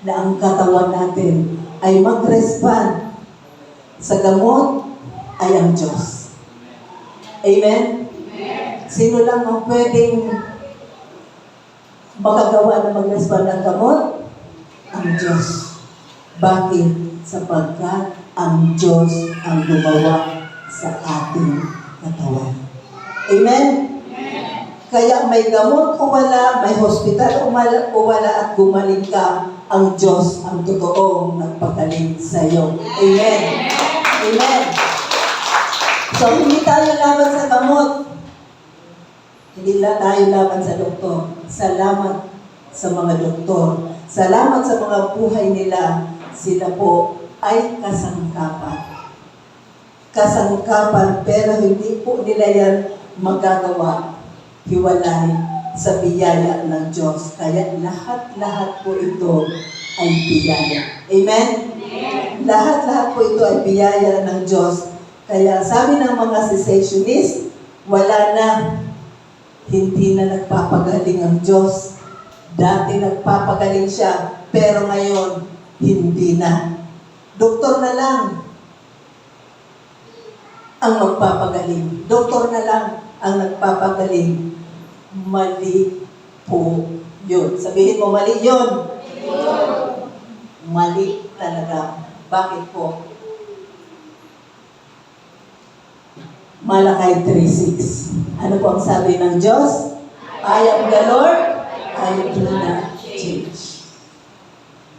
Speaker 2: na ang katawan natin ay mag-respond sa gamot ay ang Diyos. Amen? Sino lang ang pwedeng makagawa na mag-respond ng gamot? Ang Diyos. Bakit? Sapagkat ang Diyos ang gumawa sa ating katawan. Amen? Kaya may gamot o wala, may hospital o wala at gumaling ka, ang Diyos ang totoong nagpagaling sa iyo. Amen? Amen? So, hindi tayo laban sa gamot. Hindi tayo laban sa doktor. Salamat sa mga doktor. Salamat sa mga buhay nila. Sila po ay kasangkapan. Kasangkapan, pero hindi po nila yan magagawa hiwalay sa biyaya ng Diyos. Kaya lahat-lahat po ito ay biyaya. Amen? Lahat-lahat po ito ay biyaya ng Diyos. Kaya sabi ng mga cessationist, wala na, hindi na nagpapagaling ang Diyos. Dati nagpapagaling siya, pero ngayon, hindi na. Doktor na lang ang magpapagaling. Doktor na lang ang nagpapagaling. Mali po yun. Sabihin mo, mali yun. Mali talaga. Bakit po? Malakay 3:6. Ano po ang sabi ng Diyos? I am the Lord, I do not change.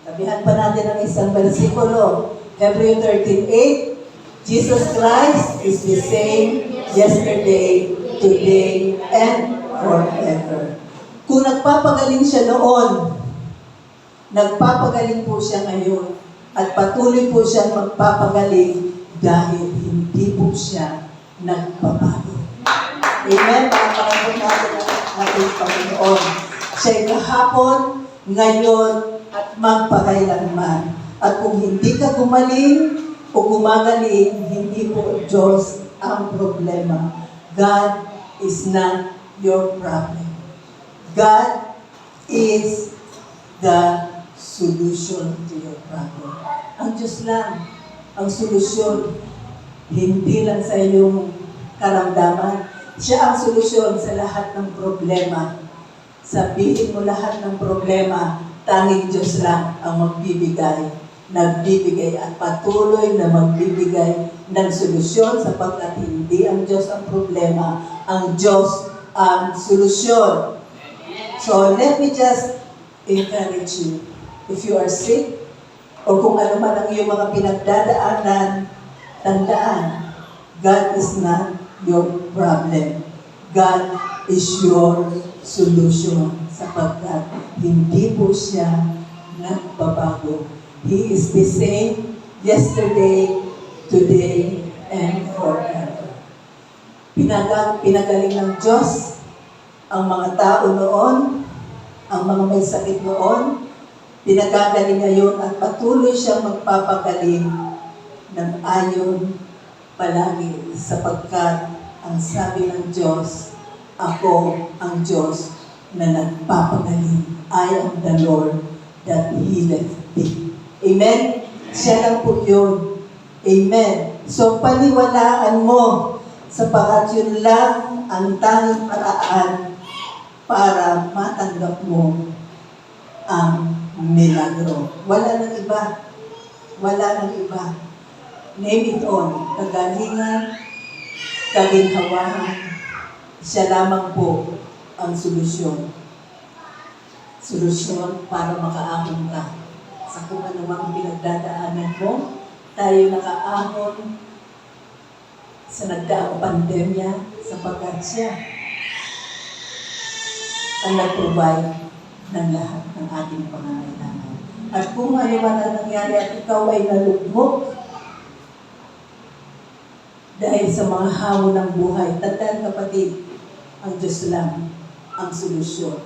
Speaker 2: Sabihan pa natin ang isang versikulo. Hebrew 13:8, Jesus Christ is the same yesterday, today, and forever. Kung nagpapagaling siya noon, nagpapagaling po siya ngayon, at patuloy po siya magpapagaling dahil hindi po siya nagbabago. Amen? Pakapagod natin ang ating Panginoon. Siya'y kahapon, ngayon, at magpakailanman. At kung hindi ka gumaling o gumagaling, hindi po Diyos ang problema. God is not your problem. God is the solution to your problem. Ang Diyos lang ang solusyon, hindi lang sa iyong karamdaman. Siya ang solusyon sa lahat ng problema. Sabihin mo lahat ng problema, tanging Diyos lang ang magbibigay, nagbibigay at patuloy na magbibigay ng solusyon sapagkat hindi ang Diyos ang problema, ang Diyos ang solusyon. So let me just encourage you. If you are sick, o kung ano man ang iyong mga pinagdadaanan, tandaan, God is not your problem. God is your solution sapagkat hindi po siya nagbabago. He is the same yesterday, today, and forever. Pinagaling ng Diyos ang mga tao noon, ang mga may sakit noon, pinagagaling ngayon at patuloy siyang magpapagaling ng ayon palagi sapagkat ang sabi ng Diyos, ako ang Diyos na nagpapagaling. I am the Lord that healeth thee. Amen? Siya lang po yun. Amen. So, paniwalaan mo sapagkat yun lang ang tanging paraan para matanggap mo ang milagro. Wala nang iba. Wala nang iba. Name it all. Kagalingan, kaginhawahan. Siya lamang po ang solusyon. Solusyon para makaahon ka sa kung anumang pinagdadaanan mo. Tayo nakaahon sa nagdaang pandemya sapagkat siya ang nag-provide ng lahat ng ating pangangailangan. At kung ano man ang nangyari at ikaw ay nalugmok dahil sa mga hamon ng buhay, tandaan kapatid, ang Diyos lang ang solusyon.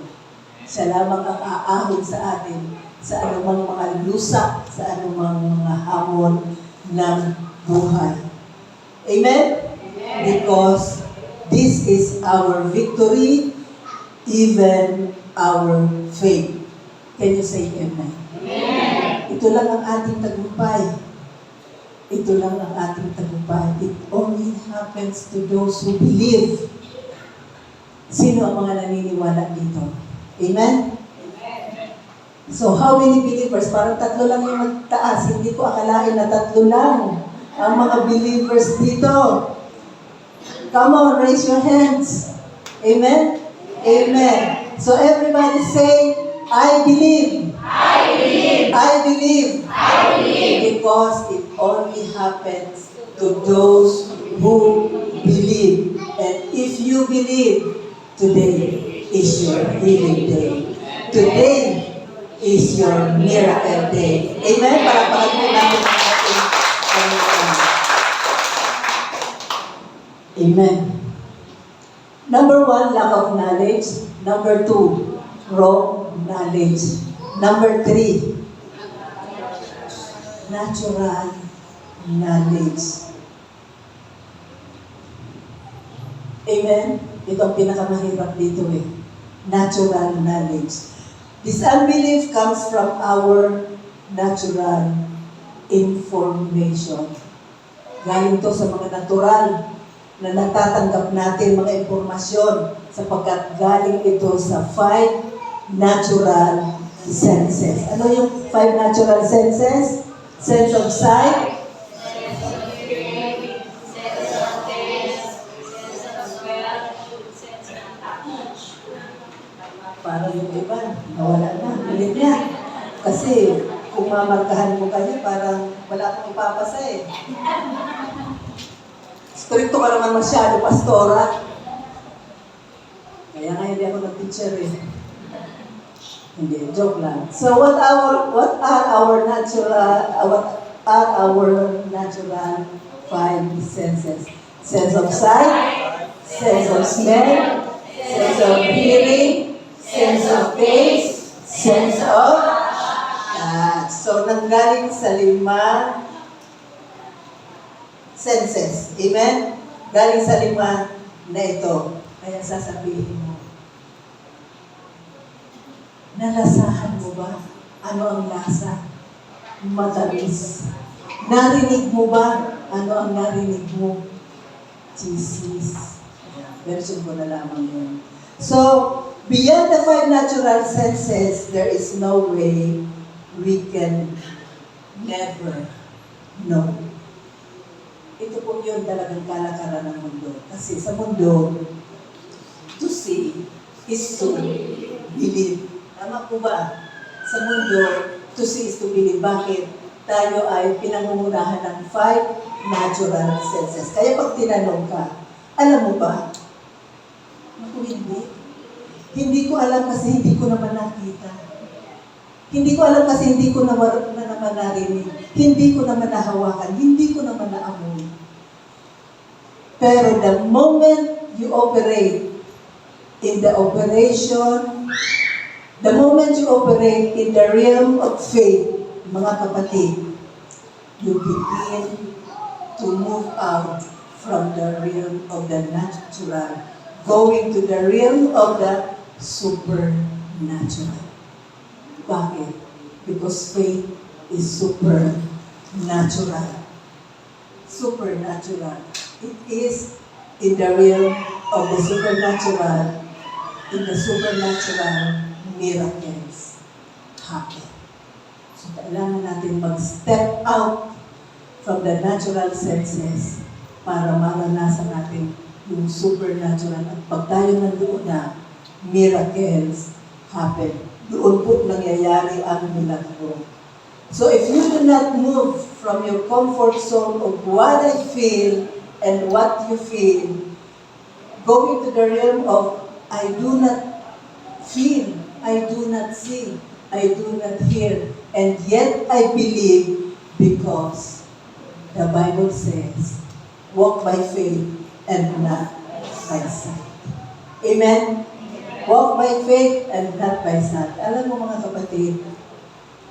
Speaker 2: Siya lamang ang aahon sa atin sa anumang mga lusak, sa anumang mga hamon ng buhay. Amen? Because this is our victory, even our faith. Can you say amen? Amen. Ito lang ang ating tagumpay. Ito lang ang ating tagumpay. It only happens to those who believe. Sino ang mga naniniwala dito? Amen? So, how many believers? Parang tatlo lang yung magtaas. Hindi ko akalain na tatlo lang ang mga believers dito. Come on, raise your hands. Amen? Amen. So, everybody say, I believe.
Speaker 3: I believe.
Speaker 2: I believe.
Speaker 3: I believe.
Speaker 2: Because it only happens to those who believe. And if you believe, today is your healing day. Today is your miracle day. Amen? Para pakagin natin ang ating Panginoon. Amen. Number 1, lack of knowledge. Number 2, wrong knowledge. Number 3, natural knowledge. Amen? Ito ang pinakamahirap dito eh. Natural knowledge. This unbelief comes from our natural information. Galing to sa mga natural na natatanggap natin mga impormasyon sapagkat galing ito sa 5 natural senses. Ano yung 5 natural senses? Sense of sight, para yung iba, nawala na, ulit niya. Kasi kung mamarkahan mo kanya, parang wala kang ipapasa eh. Stricto ka naman masyado, pastora. Kaya nga hindi ako nag-teacher eh. Hindi, joke lang. So what are our natural five senses? Sense of sight, sense of smell, sense of hearing, sense of taste, sense of touch. So nanggaling sa 5 senses. Amen? Galing sa 5 na ito. Kaya sasabihin mo, nalasahan mo ba? Ano ang lasa? Matamis. Narinig mo ba? Ano ang narinig mo? Chismis. Version ko na lamang yun. So, beyond the 5 natural senses, there is no way we can never know. Ito po yun talagang kalakaran ng mundo. Kasi sa mundo, to see is to believe. Tama po ba? Sa mundo, to see is to believe. Bakit? Tayo ay pinangungunahan ng 5 natural senses. Kaya pag tinanong ka, alam mo ba? Ako hindi. Hindi ko alam kasi hindi ko naman nakita. Hindi ko alam kasi hindi ko naman narinig. Hindi ko naman nahawakan. Hindi ko naman naamoy. Pero the moment you operate in the operation, the moment you operate in the realm of faith, mga kapatid, you begin to move out from the realm of the natural, going to the realm of the supernatural. Bakit? Because faith is supernatural. Supernatural. It is in the realm of the supernatural. In the supernatural, miracles happen. So, kailangan natin mag-step out from the natural senses para maranasan natin yung supernatural. At pag tayo nandoon na, miracles happen. Doon po nangyayari ang milagro. So if you do not move from your comfort zone of what I feel and what you feel, going to the realm of I do not feel, I do not see, I do not hear, and yet I believe because the Bible says, walk by faith and not by sight. Amen? Walk by faith and not by sight. Alam mo mga kapatid,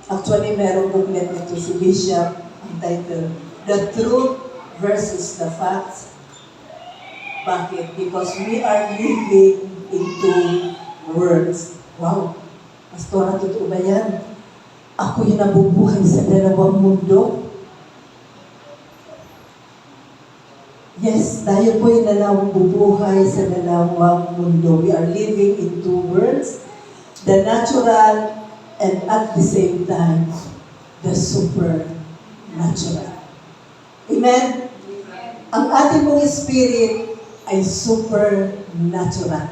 Speaker 2: actually merong booklet nito si Bishop, ang title, The Truth versus the Facts. Bakit? Because we are living in 2 worlds. Wow! Pastora, totoo ba yan? Ako yung nabubuhay sa 2 mundo. Yes, tayo po yung nabubuhay sa 2 mundo. We are living in 2 worlds. The natural and at the same time, the supernatural. Amen? Ang ating pong spirit ay supernatural.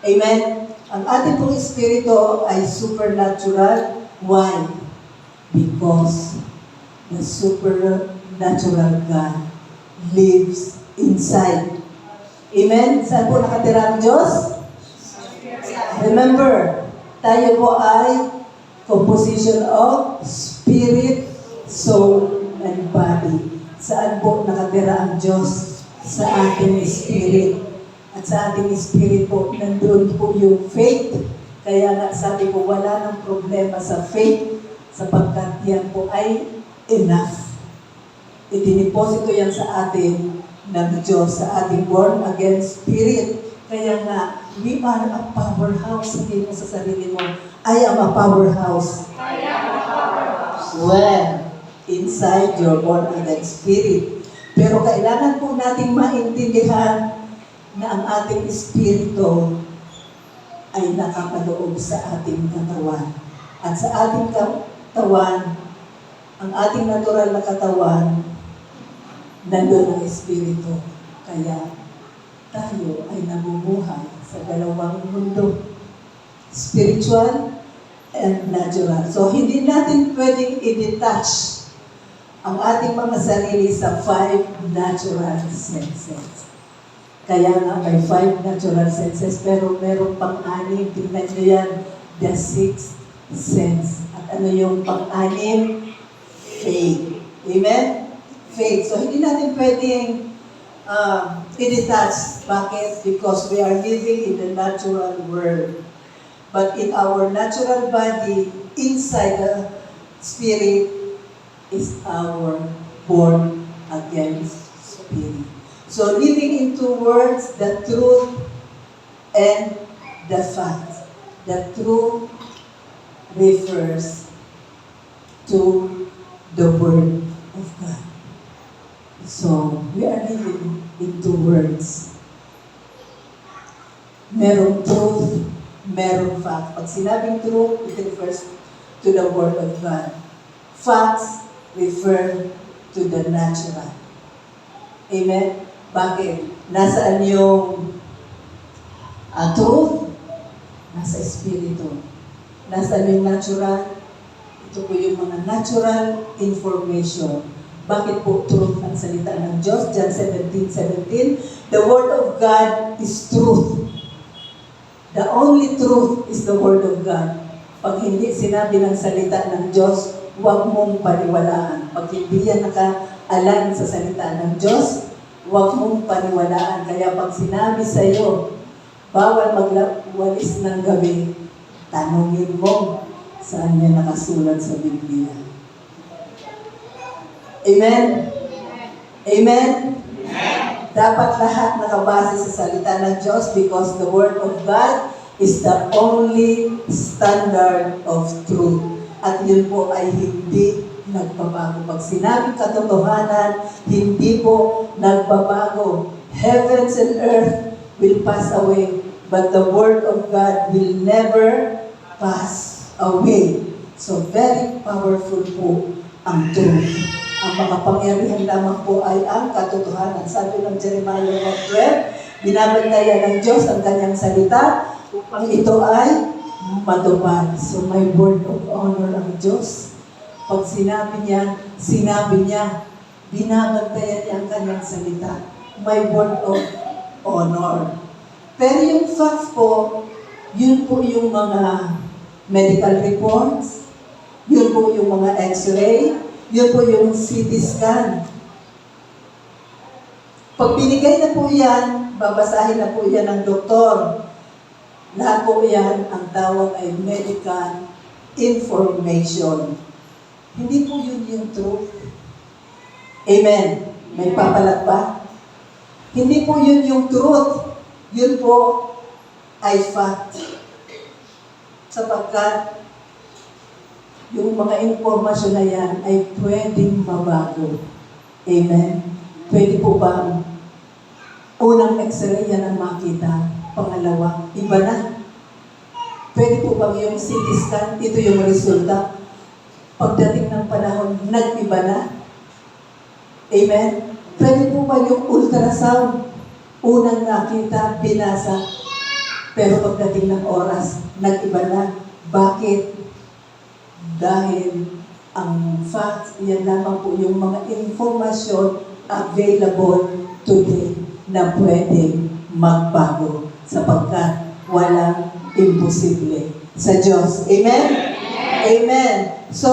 Speaker 2: Amen? Ang ating pong espiritu ay supernatural. Why? Because the supernatural God lives inside. Amen? Saan po nakatira ang Diyos? Remember, tayo po ay composition of spirit, soul, and body. Saan po nakatira ang Diyos? Sa ating spirit. At sa ating spirit po, nandun po yung faith. Kaya nga sabi ko, wala nang problema sa faith sapagkat yan po ay enough. Itiniposito yan sa atin ng Diyos, sa ating born-again spirit. Kaya nga, we are a powerhouse. Sabihin mo sa sarili mo, I am a powerhouse.
Speaker 3: I am a powerhouse.
Speaker 2: Well, inside your born-again spirit. Pero kailangan po nating maintindihan na ang ating espiritu ay nakapaloob sa ating katawan. At sa ating katawan, ang ating natural na katawan, nandun ang espiritu. Kaya tayo ay namumuhay sa 2 mundo. spiritual, and natural. So, hindi natin pwedeng i-detach ang ating mga sarili sa 5 natural senses. Kaya nga may 5 natural senses, pero merong pang-anim, tingnan nyo yan, the 6th sense. At ano yung pang-anim? Faith. Amen? Faith. So, hindi natin pwedeng i-detach. Bakit? Because we are living in the natural world. But in our natural body, inside the spirit, is our born again spirit. So living in 2 words, the truth and the fact. The truth refers to the word of God. So we are living in 2 words. Merong truth, merong fact. Pag sinabing truth, it refers to the word of God. Facts refer to the natural. Amen? Bakit? Nasaan yung truth? Nasa espiritu. Nasaan yung natural? Ito po yung mga natural information. Bakit po truth ang salita ng Diyos? John 17:17. The word of God is truth. The only truth is the word of God. Pag hindi sinabi ng salita ng Diyos, huwag mong paniwalaan. Pag hindi yan nakaalan sa salita ng Diyos, huwag mong paniwalaan. Kaya pag sinabi sa iyo, bawal magwalis ng gabi, tanungin mo saan yan nakasulat sa Biblia. Amen? Amen? Dapat lahat nakabase sa salita ng Diyos because the Word of God is the only standard of truth. At yun po ay hindi nagbabago. Pag sinabing katotohanan, hindi po nagbabago. Heavens and earth will pass away, but the Word of God will never pass away. So very powerful po ang truth. Ang makapangyarihan lamang po ay ang katotohanan. Sabi ng Jeremiah 1:12, binabantayan ng Diyos ang kanyang salita upang ito ay matupad. So may word of honor ang Diyos. Pag sinabi niya, binabantayan niya ang kanyang salita. May word of honor. Pero yung facts po, yun po yung mga medical reports, yun po yung mga x-ray, yun po yung CT scan. Pag binigay na po yan, babasahin na po yan ng doktor. Lahat po yan, ang tawag ay medical information. Hindi po yun yung truth. Amen. May papalat ba? Hindi po yun yung truth. Yun po ay fact. Sapagkat yung mga informasyon na yan ay pwedeng mabago. Amen? Pwede po ba unang x-ray yan ang makita? Pangalawa, iba na. Pwede po bang yung CT scan, ito yung resulta? Pagdating ng panahon, nag-iba na. Amen? Pwede po ba yung ultrasound? Unang nakita, binasa. Pero pagdating ng oras, nag-iba na. Bakit? Dahil ang facts, yan lamang po yung mga informasyon available today na pwedeng magbago sapagkat walang imposible sa Diyos. Amen? Amen. So,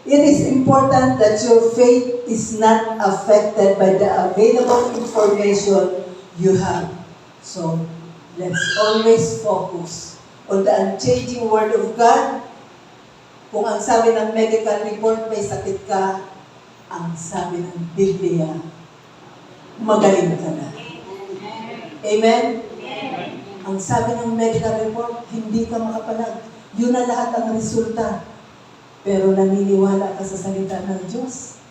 Speaker 2: it is important that your faith is not affected by the available information you have. So, let's always focus on the unchanging Word of God. Kung ang sabi ng medical report, may sakit ka, ang sabi ng Biblia, magaling ka na. Amen? Ang sabi ng medical report, hindi ka makapalag. Yun na lahat ang resulta. Pero naniniwala ka sa salita ng Diyos.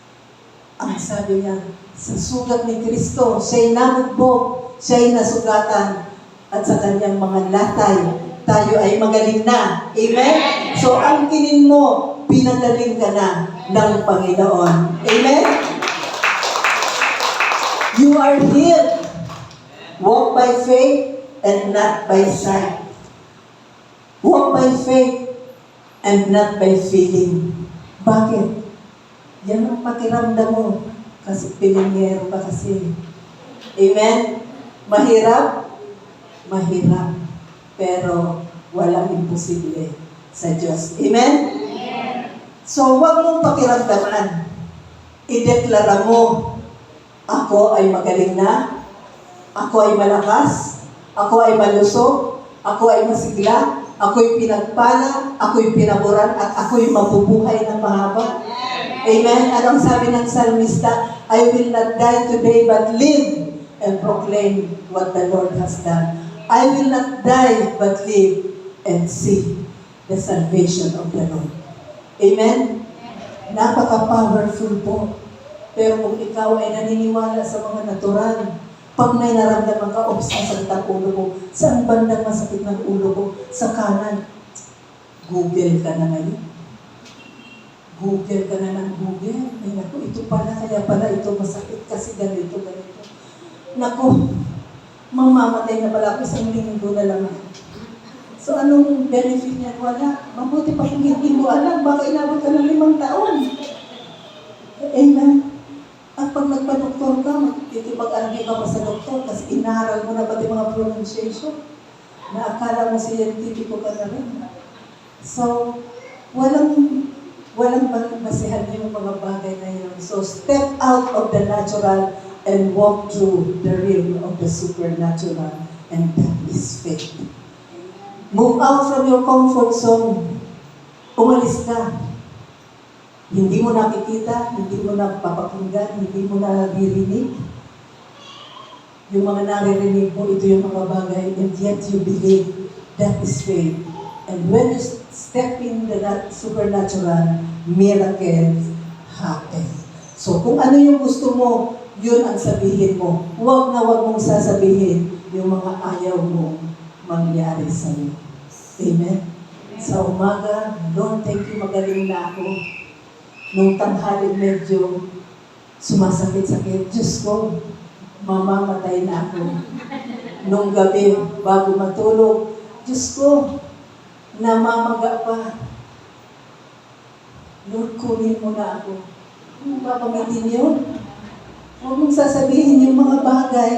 Speaker 2: Ang sabi niya, sa sugat ni Kristo, siya'y namugbog, siya'y nasugatan, at sa kanyang mga latay, tayo ay magaling na. Amen? So, ang kinin mo, pinagaling ka na ng Panginoon. Amen? You are healed. Walk by faith and not by sight. Walk by faith and not by feeling. Bakit? Yan ang pakiramdam mo. Kasi pilingero ka kasi. Amen? Mahirap? Mahirap. Pero walang imposible sa Diyos. Amen? So, huwag mong pakiramdaman. Ideklara mo, ako ay magaling na, ako ay malakas, ako ay malusog, ako ay masigla, ako'y pinagpala, ako'y pinaburan, at ako'y mabubuhay ng mahaba. Amen? Anong sabi ng salmista? I will not die today but live and proclaim what the Lord has done. I will not die but live and see the salvation of the Lord. Amen? Napaka-powerful po. Pero kung ikaw ay naniniwala sa mga natural, pag may naramdaman ka, sakit ang ulo ko, saan bandang masakit ng ulo ko? Sa kanan. Google ka na ngayon. Google ka na ng Google. Ay naku, ito pala, kaya pala ito masakit kasi ganito. Naku, mamamatay na pala ako, isang linggo na lang. So anong benefit niya? Wala. Mabuti pa kung hindi mo alam, baka inabot ka ng 5 taon. Amen. At pag nagpa-doktor ka, magkikipag-argue ka pa sa doktor kasi inaral mo na pati mga pronunciation na akala mo scientifico ka na rin. So, walang basihan yung mga bagay na yun. So, step out of the natural and walk through the realm of the supernatural, and that is faith. Move out from your comfort zone. Umalis ka. Hindi mo nakikita, hindi mo napapakinggan, hindi mo naririnig. Yung mga naririnig mo, ito yung mga bagay, and yet you believe. That is faith. And when you step in the supernatural, miracles happen. So kung ano yung gusto mo, yun ang sabihin mo. Huwag na huwag mong sasabihin yung mga ayaw mo mangyari sa iyo. Amen? Sa umaga, Lord, thank you, magaling na ako. Nung tanghali medyo sumasakit-sakit, Diyos ko, mamamatay na ako. Nung gabi, bago matulog, Diyos ko, namamaga pa. Lord, kunin mo na ako. Kung papamitin yun, huwag mong sasabihin yung mga bagay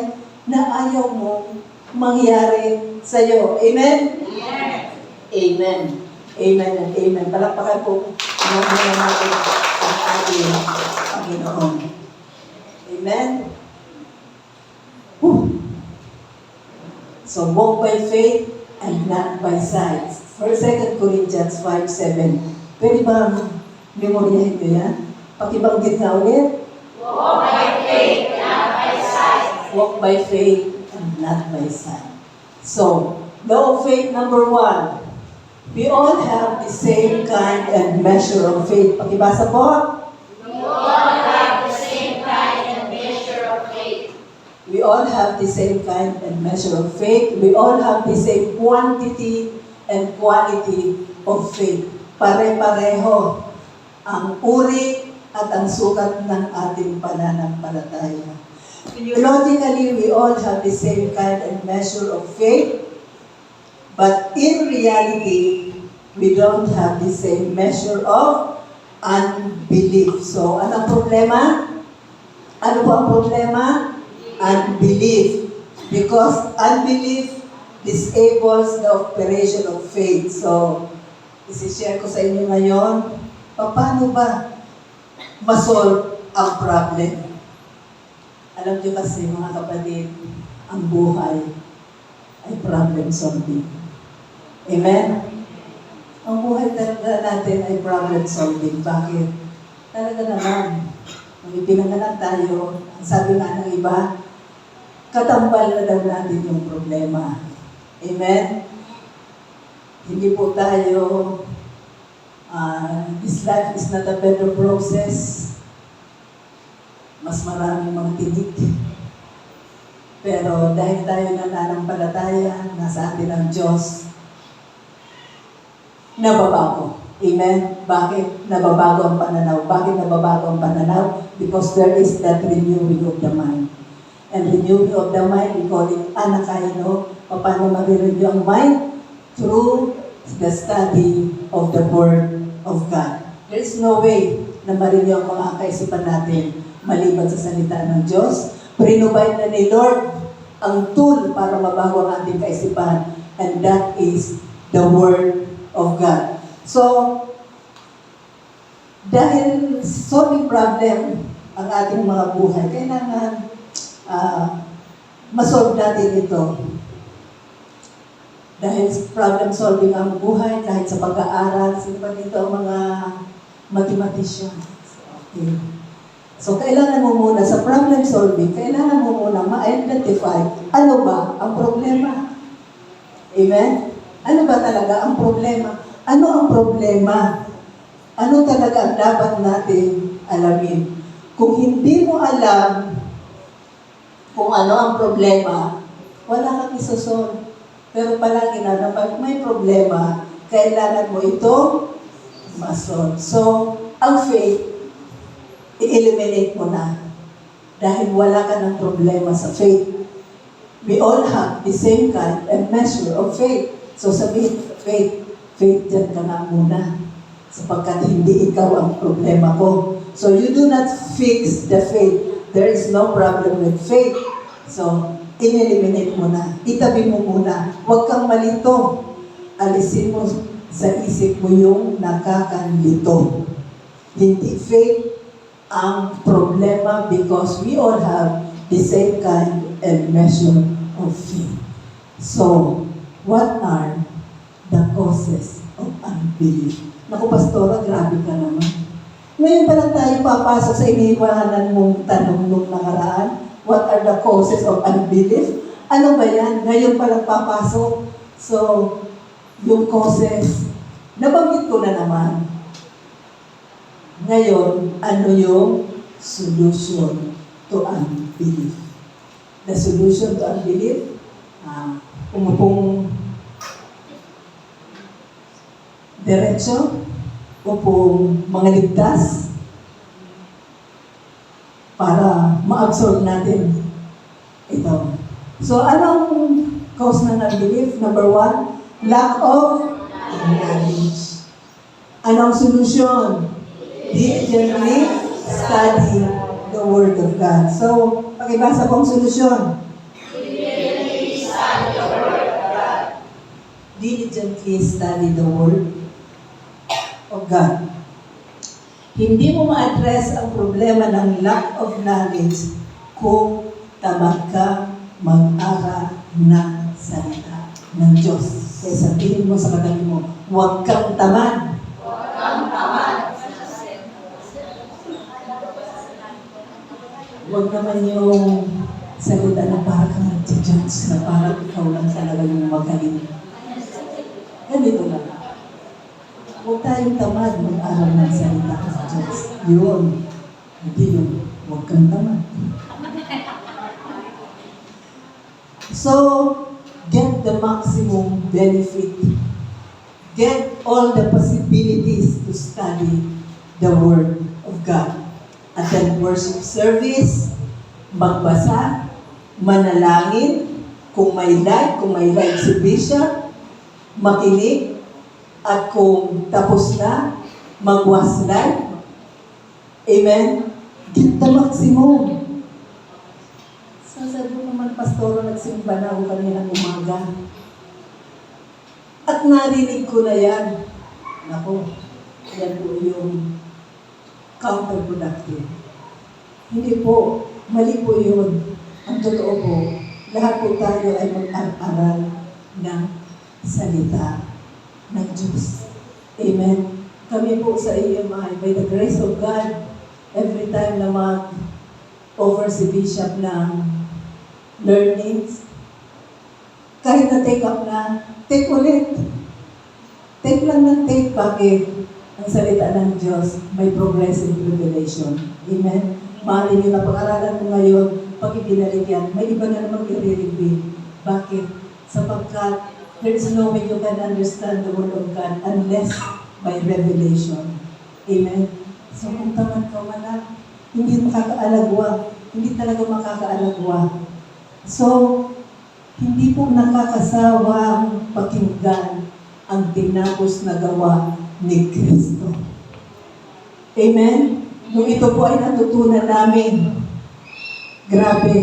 Speaker 2: na ayaw mo mangyari sa'yo. Amen? Amen. Amen and amen. Palakpakan po natin ang ating Panginoon. Amen? Whew. So, walk by faith and not by sight. 2 Corinthians 5:7. Pwede ba memoryahin ko yan? Pakibanggit nga ulit.
Speaker 3: Walk by faith, not by sight.
Speaker 2: Walk by faith and not by sight. So, law of faith number 1. We all have the same kind and measure of faith. Pakibasa po.
Speaker 3: We all have the same kind and measure of faith.
Speaker 2: We all have the same kind and measure of faith. We all have the same quantity and quality of faith. Pare-pareho ang uri at ang sukat ng ating pananampalataya. Logically, we all have the same kind and measure of faith, but in reality, we don't have the same measure of unbelief. So, anong problema? Ano po ang problema? Unbelief. Because unbelief disables the operation of faith. So, isi-share ko sa inyo ngayon, paano ba masolve ang problem? Alam niyo kasi, mga kapatid, ang buhay ay problem solving. Amen? Ang buhay talaga natin ay problem solving. Bakit? Talaga naman, kung ipinanganak tayo, ang sabi nga ng iba, katambal na daw natin yung problema. Amen? Hindi po tayo, this life is not a better process. Mas maraming mga tinik. Pero dahil tayo nananampalataya, nasa atin ang Diyos, nababago. Amen? Bakit nababago ang pananaw? Bakit nababago ang pananaw? Because there is that renewing of the mind. And renewing of the mind, we call it anakaino. Paano marirenew ang mind? Through the study of the Word of God. There is no way na marino ang mga kaisipan natin maliban sa salita ng Diyos. Prinubay na ni Lord ang tool para mabago ang ating kaisipan, and that is the Word of God. So, dahil solving problem ang ating mga buhay, kailangan masolve natin ito. Dahil problem solving ang buhay, kahit sa pag-aaral, sino pa dito ang mga mathematicians. Okay. So, kailangan mo muna, sa problem solving, kailangan mo muna ma-identify ano ba ang problema. Amen? Ano ba talaga ang problema? Ano ang problema? Ano talaga ang dapat natin alamin? Kung hindi mo alam kung ano ang problema, wala kang isosolve. Pero palagi na pag may problema, kailangan mo ito masolve. So, ang faith, i-eliminate mo na. Dahil wala ka ng problema sa faith. We all have the same kind and measure of faith. So sabihin, faith dyan ka na muna. Sapagkat hindi ikaw ang problema ko. So you do not fix the faith. There is no problem with faith. So, in-eliminate mo na. Itabi mo muna. Huwag kang malito. Alisin mo sa isip mo yung nakakanlito. Hindi faith ang problema because we all have the same kind and measure of faith. So, what are the causes of unbelief? Naku, Pastora, grabe ka naman. Ngayon pa lang tayo papasok sa iniiwanan mong tanong nung nakaraan. What are the causes of unbelief? Ano ba yan? Ngayon pa lang papasok. So, yung causes, nabanggit ko na naman. Ngayon, ano yung solution to unbelief? The solution to unbelief, umupong diretso, upong mga ligtas, para ma-absorb natin ito. So, anong cause ng unbelief? Number 1, lack of knowledge. Anong solution? Diligently study the Word of God. So, pakibasa pong solusyon.
Speaker 3: Diligently study the Word of God.
Speaker 2: Diligently study the Word of God. Hindi mo ma-address ang problema ng lack of knowledge kung tamad ka mag-aral ng salita ng Diyos. Kaya sabihin mo sa katabi mo, huwag kang tamad.
Speaker 3: Huwag kang tamad.
Speaker 2: Huwag naman yung salita na parang kang nag-judge, na parang ikaw lang talaga yung magaling. Ganito lang. Huwag tayong tamad mag-aral ng salita ng Diyos. Yun. Hindi yun. Huwag kang tamad. So, get the maximum benefit. Get all the possibilities to study the Word of God. Attend worship service, magbasa, manalangin, kung may live exhibition, makinig, at kung tapos na, mag-was live. Amen? Get the maximum. So, sabi ko naman, Pastoro, nagsimba na ako kaninang umaga. At narinig ko na yan. Naku, yan po yung counterproductive. Hindi po, mali po yun. Ang totoo po, lahat po tayo ay mag-aral ng salita ng Diyos. Amen. Kami po sa EMI, by the grace of God, every time na mag-offer si Bishop ng learnings, kahit na take up na, take ulit. Take lang ng take. Bakit? Ang salita ng Diyos, may progressive revelation. Amen? Mahalin nyo na pag-aralan mo ngayon, pag ibinalik yan, may iba na namang i-reveal. Bakit? Sapagkat there is no way you can understand the Word of God unless by revelation. Amen? So kung tamad ka wala, hindi makakaalagwa. Hindi talaga makakaalagwa. So, hindi po nakakasawang pakinggan ang tinapos na gawa ni Kristo. Amen? Nung ito po ay natutunan namin, grabe,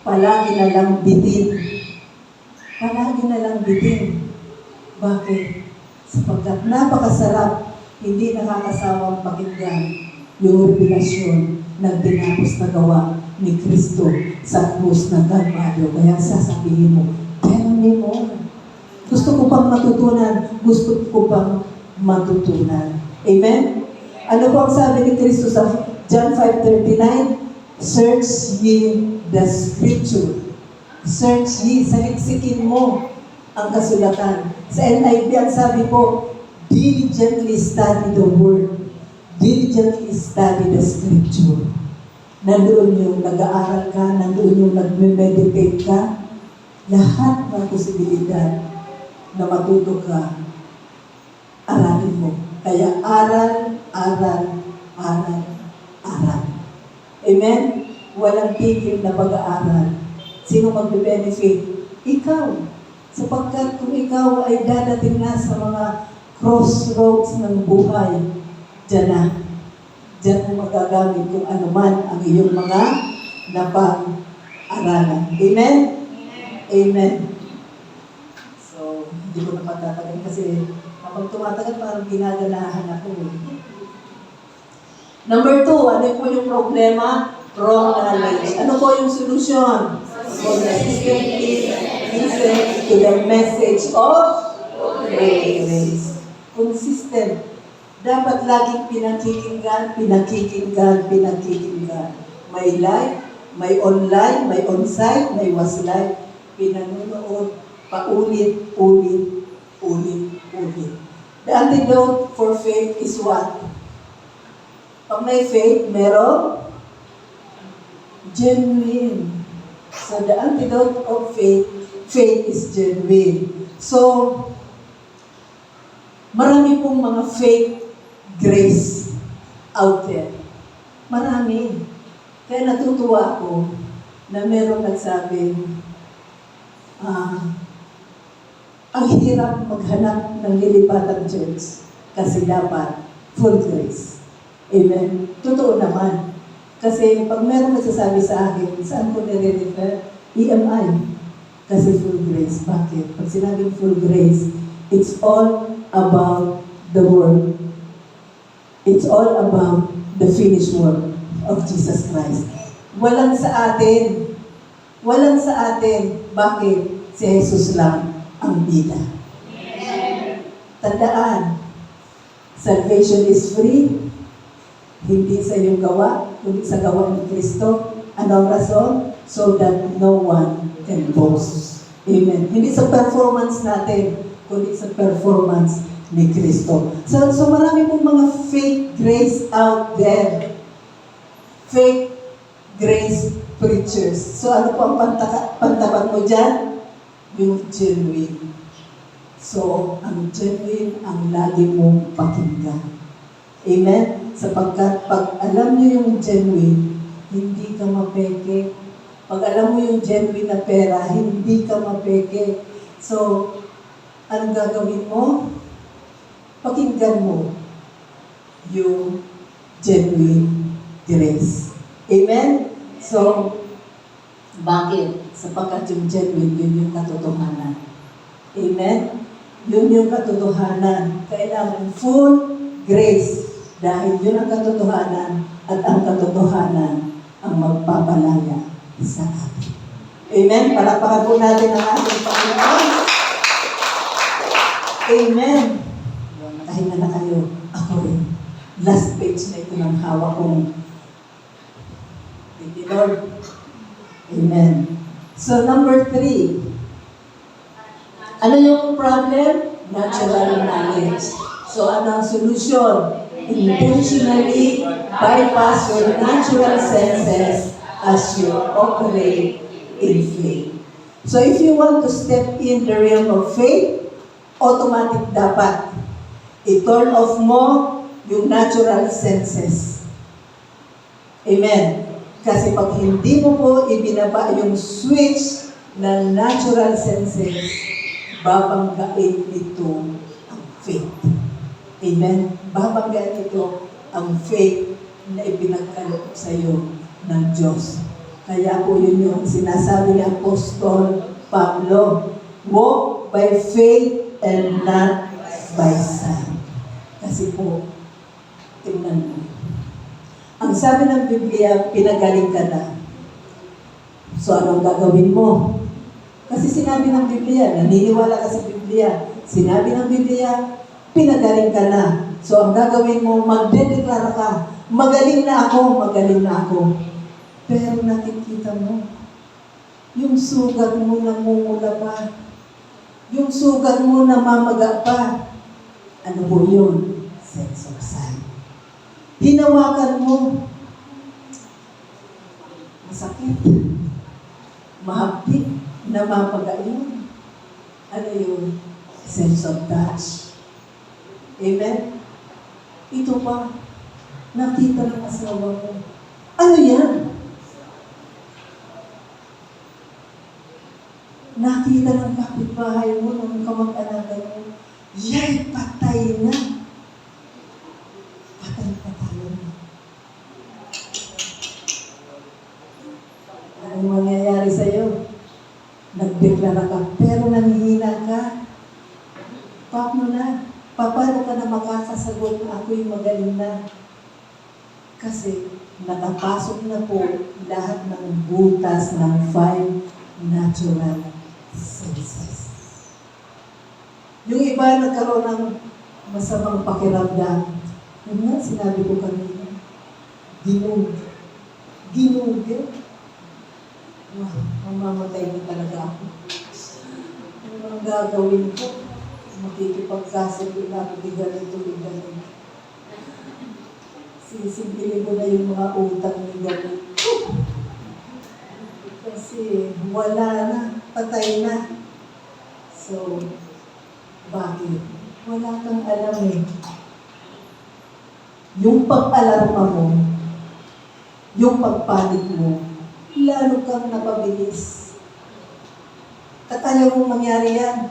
Speaker 2: palagi na lang bitin. Palagi na lang bitin. Bakit? Sapagkat napakasarap, hindi nakakasawang pakinggan yung revelasyon ng tinapos na gawa ni Kristo sa krus ng Kalbaryo. Kaya sasabihin mo, tell me more. Gusto ko pang matutunan. Gusto ko pang matutunan. Amen? Ano po ang sabi ni Kristo sa John 5:39? Search ye the Scripture. Search ye, saliksikin mo ang kasulatan. Sa NIV, ang sabi po, diligently study the Word. Diligently study the Scripture. Nandoon yung nag-aaral ka, nandoon yung nag-meditate ka, lahat ng posibilidad na matuto ka, aralin mo. Kaya aral, aral, aral, aral. Amen? Walang tigil na pag-aaral. Sino magbe-benefit? Ikaw. Sapagkat kung ikaw ay dadating na sa mga crossroads ng buhay, dyan na. Diyan mo magagamit kung ano man ang iyong mga napag-aralan. Amen? Amen. So, hindi ko na patatagal kasi kapag tumatagal parang ginaganahan ako. Number 2, ano po yung problema? Wrong knowledge. Ano po yung solution? Consistently listen to the message of grace. Consistent. Dapat laging pinakikinggan. May live, may online, may on-site, may was live. Pinanunood, paulit. The antidote for faith is what? Pag may faith, meron genuine. So the antidote of faith is genuine. So, marami pong mga fake grace out there. Marami. Kaya natutuwa ako na merong nagsabi, ang hirap maghanap ng lilipatang church kasi dapat full grace. Amen? Totoo naman. Kasi pag merong nagsasabi sa akin, saan ko nire-refer? EMI. Kasi full grace. Bakit? Pag sinabing full grace, it's all about the Word. It's all about the finished work of Jesus Christ. Walang sa atin. Bakit? Si Jesus lang ang bida. Tandaan, salvation is free. Hindi sa iyong gawa, kundi sa gawa ni Kristo. Anong rason? So that no one can boast. Amen. Hindi sa performance natin, kundi sa performance ni Kristo. So marami pong mga fake grace out there. Fake grace preachers. So ano po ang pantapat mo dyan? Yung genuine. So, ang genuine ang lagi mong pakinggan. Amen? Sapagkat pag alam niyo yung genuine, hindi ka mapeke. Pag alam mo yung genuine na pera, hindi ka mapeke. So, anong gagawin mo? Pakinggan mo yung genuine grace. Amen? So, bakit? Sapagkat yung genuine, yun yung katotohanan. Amen? Yun yung katotohanan. Kailangan full grace. Dahil yun ang katotohanan at ang katotohanan ang magpapalaya sa atin. Amen? Palakpakan po natin ang ating Panginoon. Amen. Nakahinga na kayo. Ako rin. Last page na ito ng hawak kong thank you, Lord. Amen. So, number 3. Ano yung problem? Natural knowledge. So, ano ang solution? Intentionally bypass your natural senses as you operate in faith. So, if you want to step in the realm of faith, automatic dapat i-turn off mo yung natural senses. Amen. Kasi pag hindi mo po ibinaba yung switch ng natural senses, babanggain ito ang faith. Amen? Babanggain ito ang faith na ipinagkaloob sa iyo ng Diyos. Kaya po yun yung sinasabi ni Apostol Pablo, walk by faith and not by sight. Kasi po, tingnan mo. Ang sabi ng Biblia, pinagaling ka na. So, anong gagawin mo? Kasi sinabi ng Biblia, naniniwala ka sa Biblia. Sinabi ng Biblia, pinagaling ka na. So, ang gagawin mo, magdedeklara ka. Magaling na ako, magaling na ako. Pero nakikita mo, yung sugat mo namumula pa. Yung sugat mo namamaga pa. Ano po yun? Sense of sight. Hinawakan mo. Masakit. Mahapdik. Namamaga yun. Ano yun? Sense of touch. Amen? Ito pa. Nakita ng asawa mo. Ano yan? Nakita ng kapitbahay mo, ng kamag-anakan mo, yay, patay na. Patay na. Anong mangyayari sa'yo? Nagdeklara ka, pero nanghihina ka. Paano na? Paano ka na makakasagot na ako'y magaling na? Kasi nakapasok na po lahat ng butas ng 5 natural senses. Yung iba nagkaroon ng masamang pakiramdam. Yun nga, sinabi ko kanina. Ginugil. Wow, mamamatay na talaga ako. Ano ang gagawin ko? Makikipagsasabi na ako, di ganito. Sisigilin ko na yung mga utang ni ganito. Kasi wala na, patay na. So, bakit? Wala kang alam eh. Yung pag-alarma mo, yung pagpanik mo, lalo kang napabilis. At ayaw mong mangyari yan.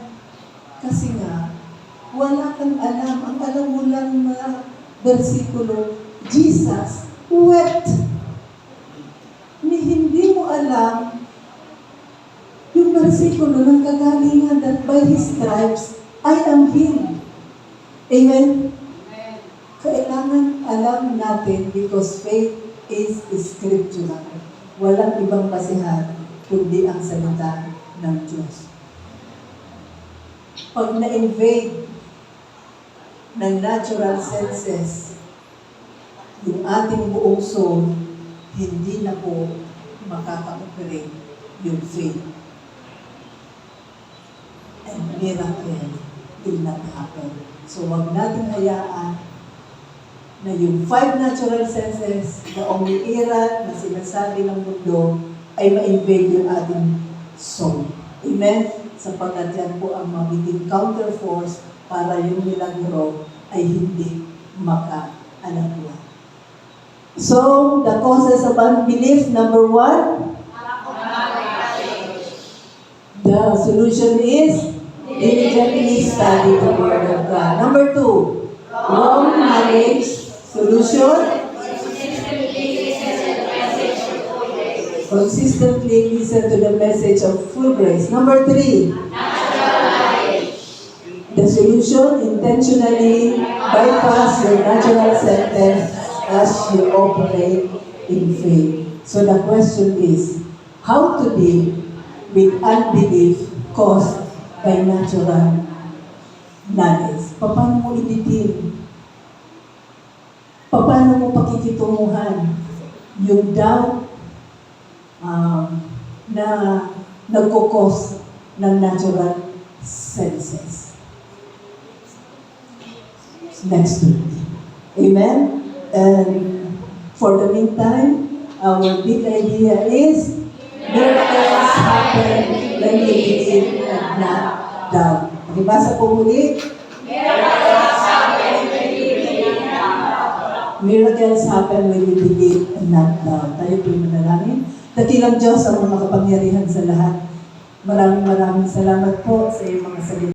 Speaker 2: Kasi nga, wala kang alam. Ang alam mo lang na versikulo, Jesus wept. Hindi mo alam yung versikulo ng kagalingan that by His stripes, I am healed. Amen? Kailangan alam natin because faith is scriptural. Walang ibang basihan kundi ang salita ng Diyos. Pag na-invade ng natural senses, yung ating buong soul, hindi na po makaka-operate yung faith. And miracle will not happen. So wag natin hayaan na yung 5 natural senses na umiiral na sinasabi ng mundo ay ma-invade yung ating soul. Amen? Sapagkat yan po ang magiging counterforce para yung milagro ay hindi maka-alagwa. So, the causes of unbelief, number 1, the solution is diligently study the Word of God. Number 2, wrong knowledge. Solution? Consistently listen to the message of full grace. Number 3, the solution, intentionally bypass your natural sentence as you operate in faith. So the question is, how to deal with unbelief caused by natural knowledge? Paano mo i-deal? Paano mo pakikitunguhan yung doubt na nagkukos ng natural senses? Next week. Amen? And for the meantime, our big idea is miracles happen when we believe and not doubt. Pakibasa po muli. Miracles happen when we believe and not doubt. Tayo po yung manalangin. Dakilang Diyos ang makapangyarihan sa lahat. Maraming salamat po sa iyong mga salita.